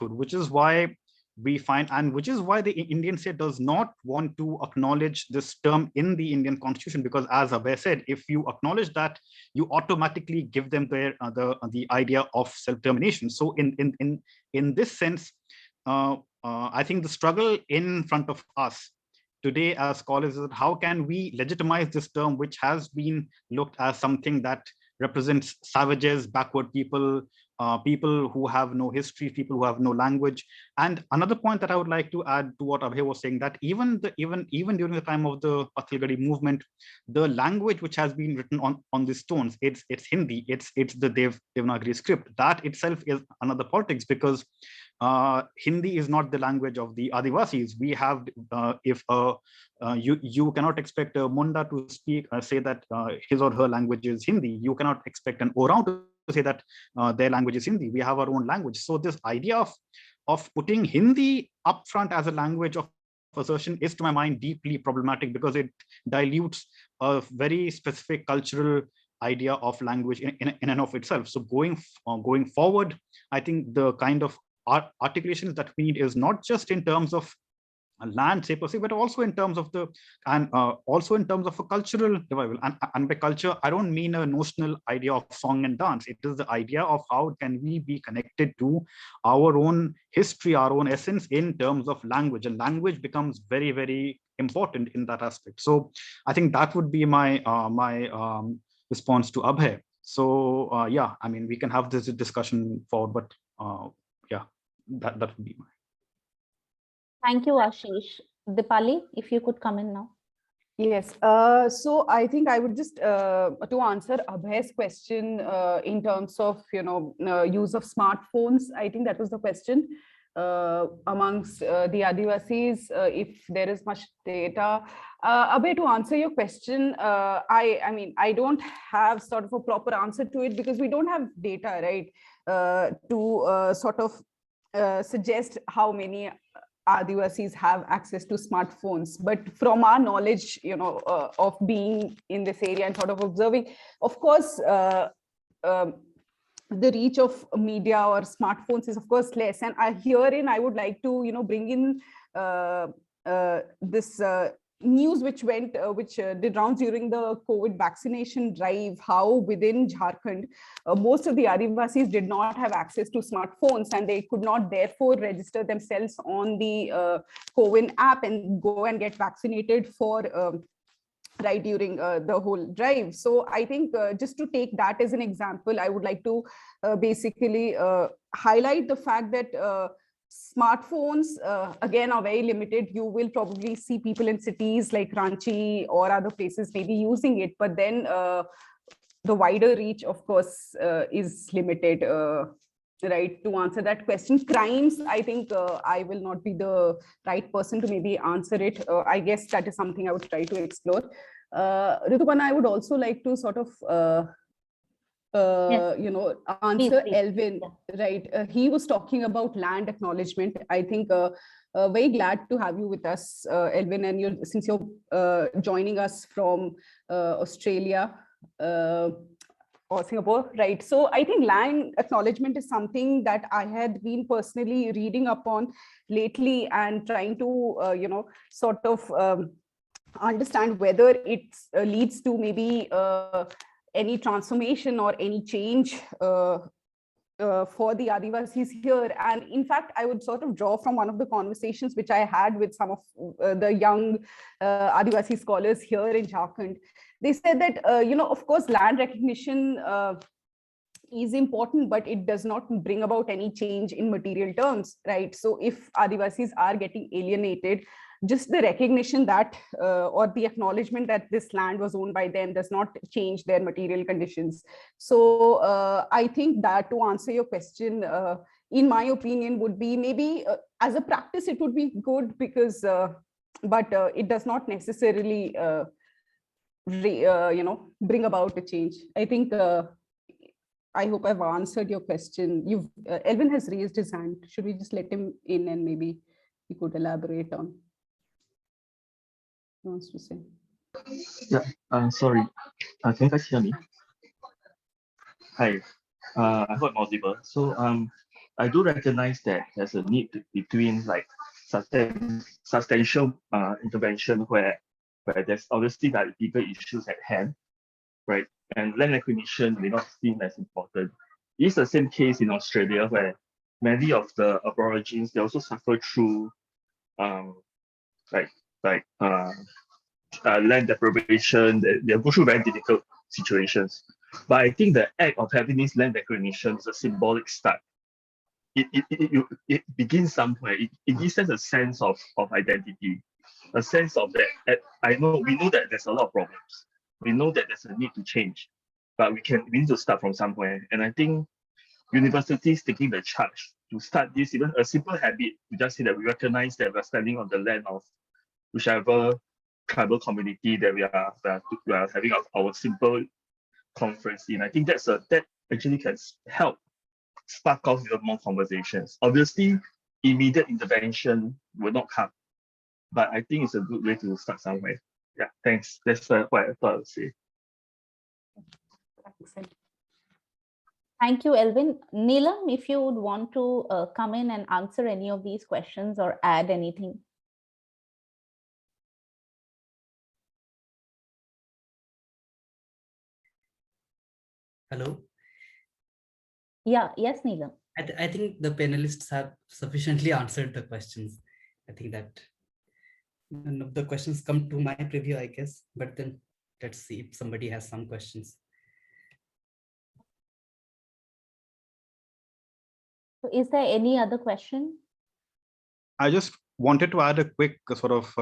which is why we find, and which is why the Indian state does not want to acknowledge this term in the Indian constitution, because as Abhay said, if you acknowledge that, you automatically give them their the idea of self-determination. So in this sense, I think the struggle in front of us today as scholars is how can we legitimize this term, which has been looked as something that represents savages, backward people, people who have no history, people who have no language. And another point that I would like to add to what Abhay was saying, that even during the time of the Pathalgadi movement, the language which has been written on these stones, it's Hindi, it's the Devanagari script. That itself is another politics, because Hindi is not the language of the Adivasis. We have, you cannot expect a Munda to speak, say that his or her language is Hindi. You cannot expect an Orang to say that their language is Hindi. We have our own language. So this idea of putting Hindi up front as a language of assertion is, to my mind, deeply problematic, because it dilutes a very specific cultural idea of language in and of itself. So going forward, I think the kind of articulations that we need is not just in terms of land, say per se, but also in terms of also in terms of a cultural revival. And by culture, I don't mean a notional idea of song and dance. It is the idea of how can we be connected to our own history, our own essence in terms of language, and language becomes very, very important in that aspect. So I think that would be my response to Abhay. So yeah, I mean, we can have this discussion forward, but yeah, that would be my. Thank you, Ashish. Deepali, if you could come in now. Yes. So I think I would just to answer Abhay's question in terms of use of smartphones. I think that was the question amongst the Adivasis, if there is much data. Abhay, to answer your question, I mean I don't have sort of a proper answer to it, because we don't have data, right, to sort of suggest how many Adivasis have access to smartphones. But from our knowledge, of being in this area and sort of observing, of course, the reach of media or smartphones is of course less. And herein I would like to, bring in this news which went, which did rounds during the COVID vaccination drive, how within Jharkhand, most of the Adivasis did not have access to smartphones, and they could not therefore register themselves on the CoWIN app and go and get vaccinated for right during the whole drive. So I think just to take that as an example, I would like to basically highlight the fact that smartphones, again, are very limited. You will probably see people in cities like Ranchi or other places maybe using it, but then the wider reach, of course, is limited. Right, to answer that question. Crimes, I think I will not be the right person to maybe answer it. I guess that is something I would try to explore. Rituparna, I would also like to sort of Yes. Answer Please. Elvin, right? He was talking about land acknowledgement. I think very glad to have you with us, Elvin, and since you're joining us from Australia. or Singapore, right? So I think land acknowledgement is something that I had been personally reading upon lately and trying to, sort of understand whether it leads to maybe any transformation or any change for the Adivasis here. And in fact, I would sort of draw from one of the conversations which I had with some of the young Adivasi scholars here in Jharkhand. They said that, of course, land recognition is important, but it does not bring about any change in material terms, right? So if Adivasis are getting alienated, just the recognition that or the acknowledgement that this land was owned by them does not change their material conditions. So I think that, to answer your question, in my opinion, would be maybe as a practice it would be good, because but it does not necessarily bring about a change. I think I hope I've answered your question. Elvin has raised his hand. Should we just let him in and maybe he could elaborate on what he wants to say? Yeah, sorry. Can you guys hear me? Hi. I hope I'm audible. So I do recognize that there's a need between like substantial intervention where there's obviously like bigger issues at hand, right? And land acquisition may not seem as important. It's the same case in Australia, where many of the Aborigines, they also suffer through land deprivation. They go through very difficult situations. But I think the act of having this land recognition is a symbolic start. It begins somewhere. It gives us a sense of identity, a sense of that. We know that there's a lot of problems. We know that there's a need to change, but we need to start from somewhere. And I think universities taking the charge to start this, even a simple habit, to just say that we recognize that we're standing on the land of whichever tribal community that we are having our simple conference in. I think that actually can help spark off even more conversations. Obviously, immediate intervention will not come, but I think it's a good way to start somewhere. Yeah, thanks. That's what I thought I would say. Thank you, Elvin. Neelam, if you would want to come in and answer any of these questions or add anything. Hello. Yeah, yes, Neelam. I think the panelists have sufficiently answered the questions. I think that none of the questions come to my preview, I guess, but then let's see if somebody has some questions. So is there any other question? I just wanted to add a quick sort of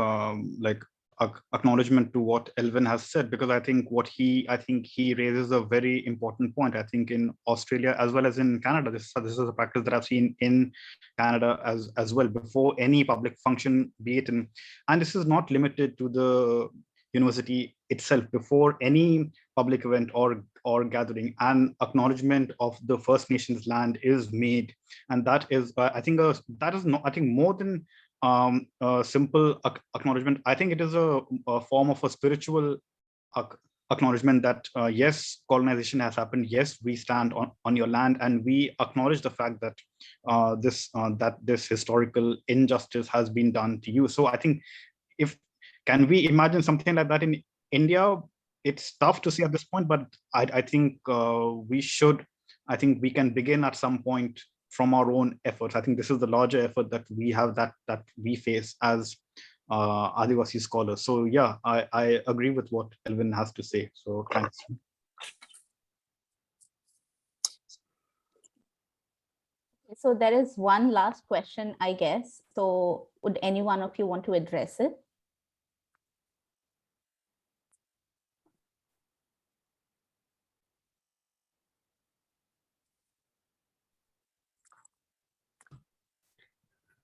acknowledgement to what Elvin has said, because I think he raises a very important point. I think in Australia as well as in Canada, this is a practice that I've seen in Canada as well. Before any public function, be it and this is not limited to the university itself, before any public event or gathering, an acknowledgement of the First Nations land is made, and that is more than a simple acknowledgement. I think it is a form of a spiritual acknowledgement that yes, colonization has happened. Yes, we stand on your land, and we acknowledge the fact that this historical injustice has been done to you. So I think, can we imagine something like that in India? It's tough to say at this point, but I think we should. I think we can begin at some point from our own efforts. I think this is the larger effort that we have, that we face as Adivasi scholars. So yeah, I agree with what Elvin has to say. So thanks. So there is one last question, I guess. So would any one of you want to address it?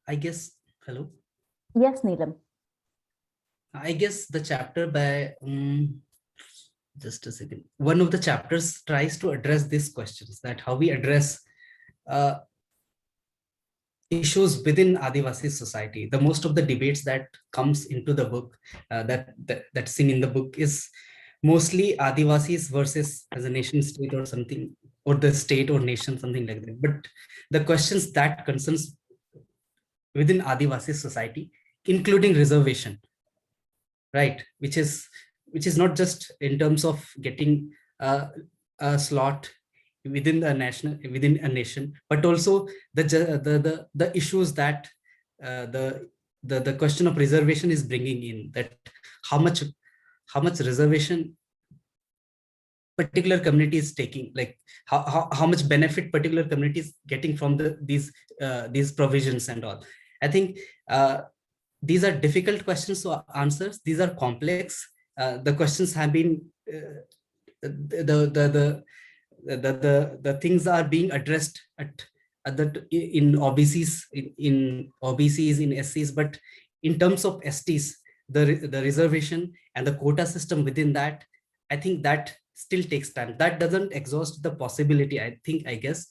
I guess, hello? Yes, Neelam. I guess the chapter by, just a second. One of the chapters tries to address these questions, that how we address issues within Adivasi society. The most of the debates that comes into the book, that's seen in the book, is mostly Adivasis versus as a nation state or something, or the state or nation, something like that. But the questions that concerns within Adivasi society, including reservation, right? Which is not just in terms of getting a slot within within a nation, but also the issues that the question of reservation is bringing in, that how much reservation particular community is taking, like how much benefit particular community is getting from these provisions and all. I think these are difficult questions to answer. These are complex. The questions have been the things are being addressed in OBCs, in OBCs, in SCs, but in terms of STs, the reservation and the quota system within that, I think that still takes time. That doesn't exhaust the possibility. I guess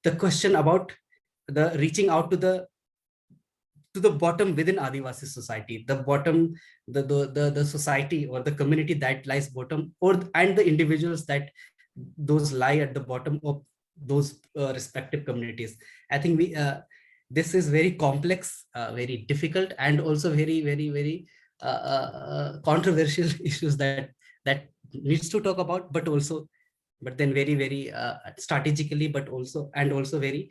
the question about the reaching out to the bottom within Adivasi society, the bottom, the society or the community that lies bottom, and the individuals that those lie at the bottom of those respective communities. I think this is very complex, very difficult, and also very controversial issues that needs to talk about, but then very strategically, but also very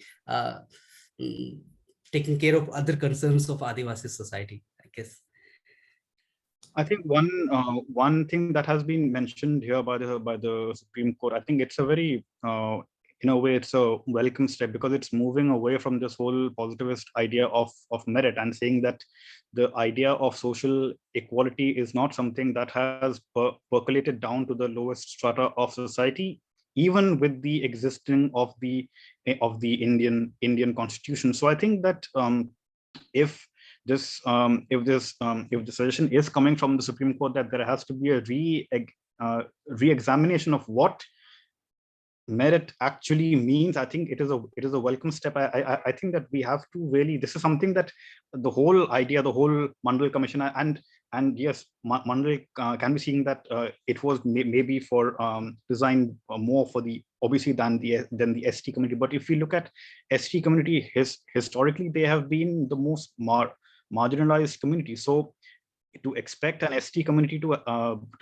taking care of other concerns of Adivasi society, I guess. I think one thing that has been mentioned here by the Supreme Court, I think it's a very in a way it's a welcome step, because it's moving away from this whole positivist idea of merit and saying that the idea of social equality is not something that has percolated down to the lowest strata of society, even with the existing of the Indian constitution. So I think that if the suggestion is coming from the Supreme Court that there has to be a re-examination of what merit actually means, I think it is a welcome step. I think that we have to really, this is something that the whole idea, the whole Mandal Commission, and yes, Mandal can be seeing that it was maybe for designed more for the OBC than the ST community. But if we look at ST community, historically they have been the most marginalized community. So to expect an ST community to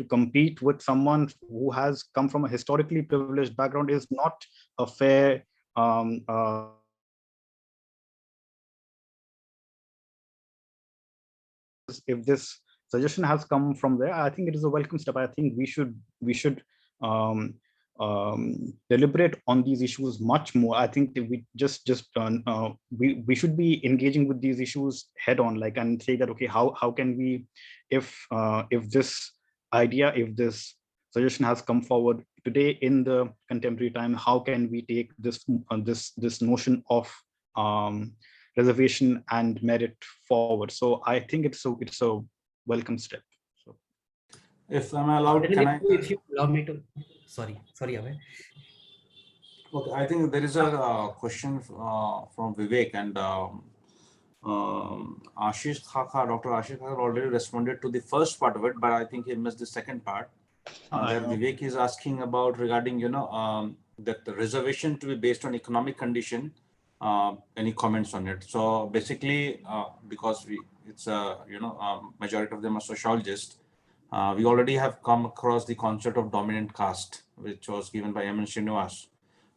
compete with someone who has come from a historically privileged background is not a fair if this suggestion has come from there, I think it is a welcome step. I think we should deliberate on these issues much more. I think we we should be engaging with these issues head on, like, and say that, okay, how can we, if this idea, if this suggestion has come forward today in the contemporary time, how can we take this notion of reservation and merit forward? So I think it's a welcome step. So if I'm allowed, can I? If you allow me to, sorry, Abhay. Okay, I think there is a question from Vivek, and Ashish Khaka, Dr. Ashish Khaka already responded to the first part of it, but I think he missed the second part. Where Vivek is asking about regarding, that the reservation to be based on economic condition. Any comments on it? So basically, because it's majority of them are sociologists, we already have come across the concept of dominant caste, which was given by M.N. Srinivas.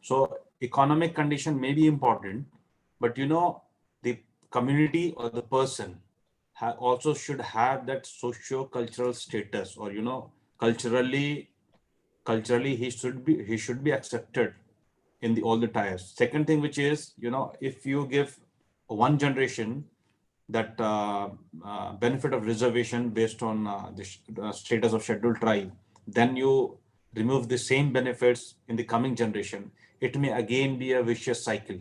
So economic condition may be important, but the community or the person also should have that socio-cultural status, or culturally he should be accepted in all the tiers. Second thing, which is, if you give one generation that benefit of reservation based on the status of scheduled tribe, then you remove the same benefits in the coming generation, it may again be a vicious cycle.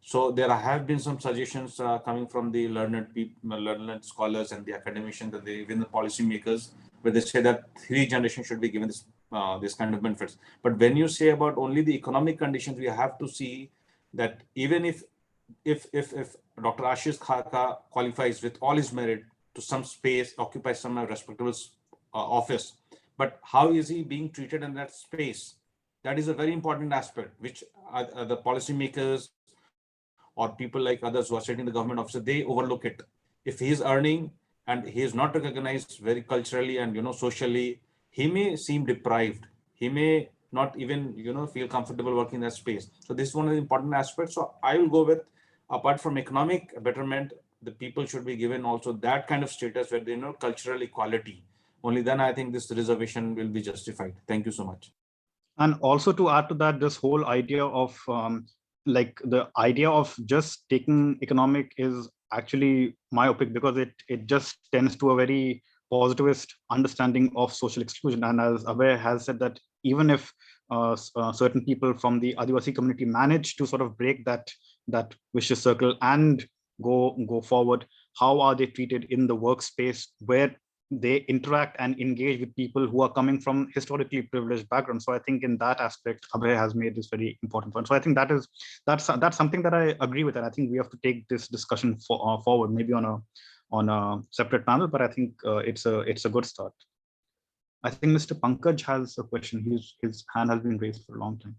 So there have been some suggestions coming from the learned people, learned scholars and the academicians, and even the policymakers, where they say that 3 generations should be given this kind of benefits. But when you say about only the economic conditions, we have to see that even if Dr. Ashish Khaka qualifies with all his merit to some space, occupy some respectable office, but how is he being treated in that space? That is a very important aspect, which the policymakers or people like others who are sitting in the government office, they overlook it. If he is earning and he is not recognized very culturally and socially, he may seem deprived. He may not even feel comfortable working in that space. So this is one of the important aspects. So I will go with, apart from economic betterment, the people should be given also that kind of status where they know cultural equality. Only then I think this reservation will be justified. Thank you so much. And also to add to that, this whole idea of like the idea of just taking economic is actually myopic, because it just tends to a very positivist understanding of social exclusion. And as Abhay has said, that even if certain people from the Adivasi community manage to sort of break that vicious circle and go forward, how are they treated in the workspace where they interact and engage with people who are coming from historically privileged backgrounds? So I think in that aspect, Abhay has made this very important point. So I think that's something that I agree with, and I think we have to take this discussion forward, maybe on a separate panel. But I think it's a good start. I think Mr. Pankaj has a question. His hand has been raised for a long time.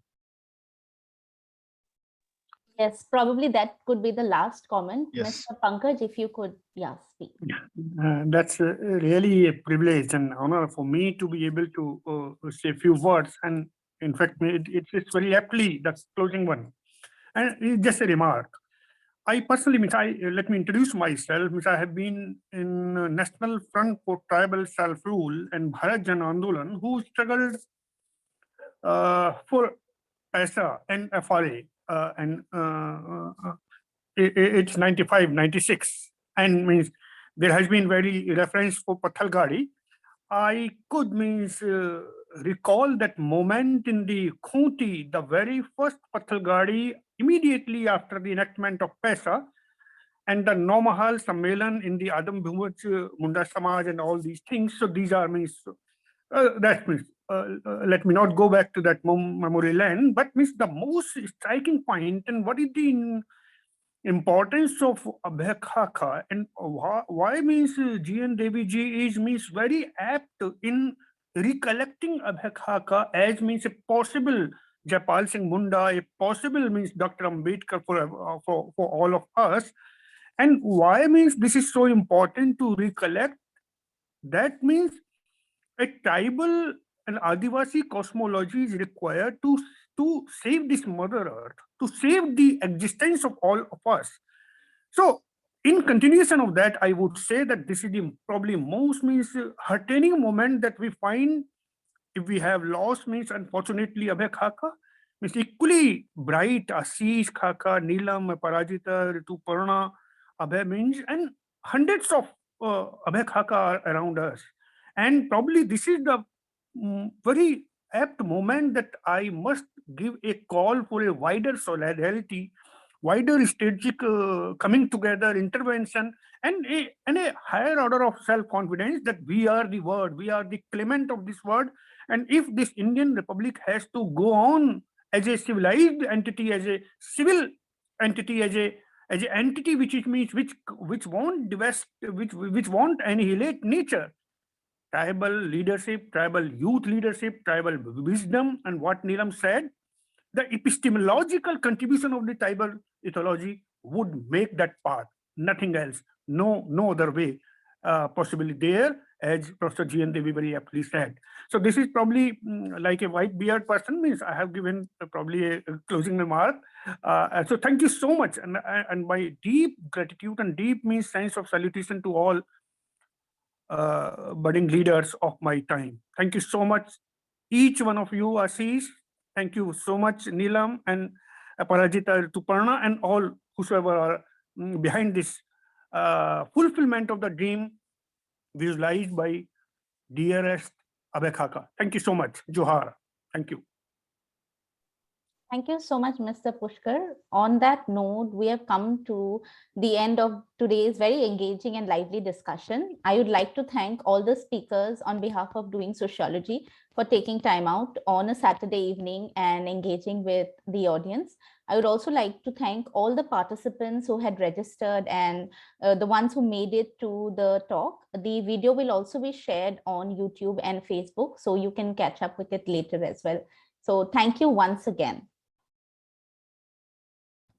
Yes, probably that could be the last comment. Yes. Mr. Pankaj, if you could, speak. That's really a privilege and honor for me to be able to say a few words. And in fact, it's very aptly that's closing one. And it's just a remark. I personally, let me introduce myself. I have been in National Front for Tribal Self-Rule and Bharat Jan Andolan, who struggled for PASA and FRA. And it's 95, 96. And means there has been very reference for Pathalgadi. I could recall that moment in the Khunti, the very first Pathalgadi, immediately after the enactment of PESA, and the Nomahal Sammelan in the Adam Bhumaj, Munda Samaj, and all these things. So these are that means. Let me not go back to that memory lane, but the most striking point and what is the importance of Abhay Khaka and why G.N. Devy ji is very apt in recollecting Abhay Khaka as a possible Jawaharlal Singh Munda, a possible Dr. Ambedkar for all of us, and why this is so important to recollect. That means a tribal and Adivasi cosmology is required to save this Mother Earth, to save the existence of all of us. So, in continuation of that, I would say that this is the probably most heartening moment that we find if we have lost unfortunately Abhay Khaka, equally bright Ashish Khaka, Neelam, Aparajita, Rituparna, Abhay and hundreds of Abhay Khaka are around us. And probably this is the very apt moment that I must give a call for a wider solidarity, wider strategic coming together, intervention, and a higher order of self-confidence that we are the word, we are the claimant of this word. And if this Indian Republic has to go on as a civilized entity, as a civil entity, as an entity which won't divest, which won't annihilate nature, tribal leadership, tribal youth leadership, tribal wisdom, and what Neelam said, the epistemological contribution of the tribal ethology would make that path, nothing else, no other way possibly there, as Professor G.N. Devy very aptly said. So this is probably like a white beard person, I have given probably a closing remark. So thank you so much, and my deep gratitude and deep sense of salutation to all budding leaders of my time. Thank you so much, each one of you, Aashish. Thank you so much, Neelam and Aparajita, Rituparna, and all whosoever are behind this fulfillment of the dream visualized by dearest Abhay Khaka. Thank you so much. Johar. Thank you. Thank you so much, Mr. Pushkar. On that note, we have come to the end of today's very engaging and lively discussion. I would like to thank all the speakers on behalf of Doing Sociology for taking time out on a Saturday evening and engaging with the audience. I would also like to thank all the participants who had registered and the ones who made it to the talk. The video will also be shared on YouTube and Facebook, so you can catch up with it later as well. So thank you once again.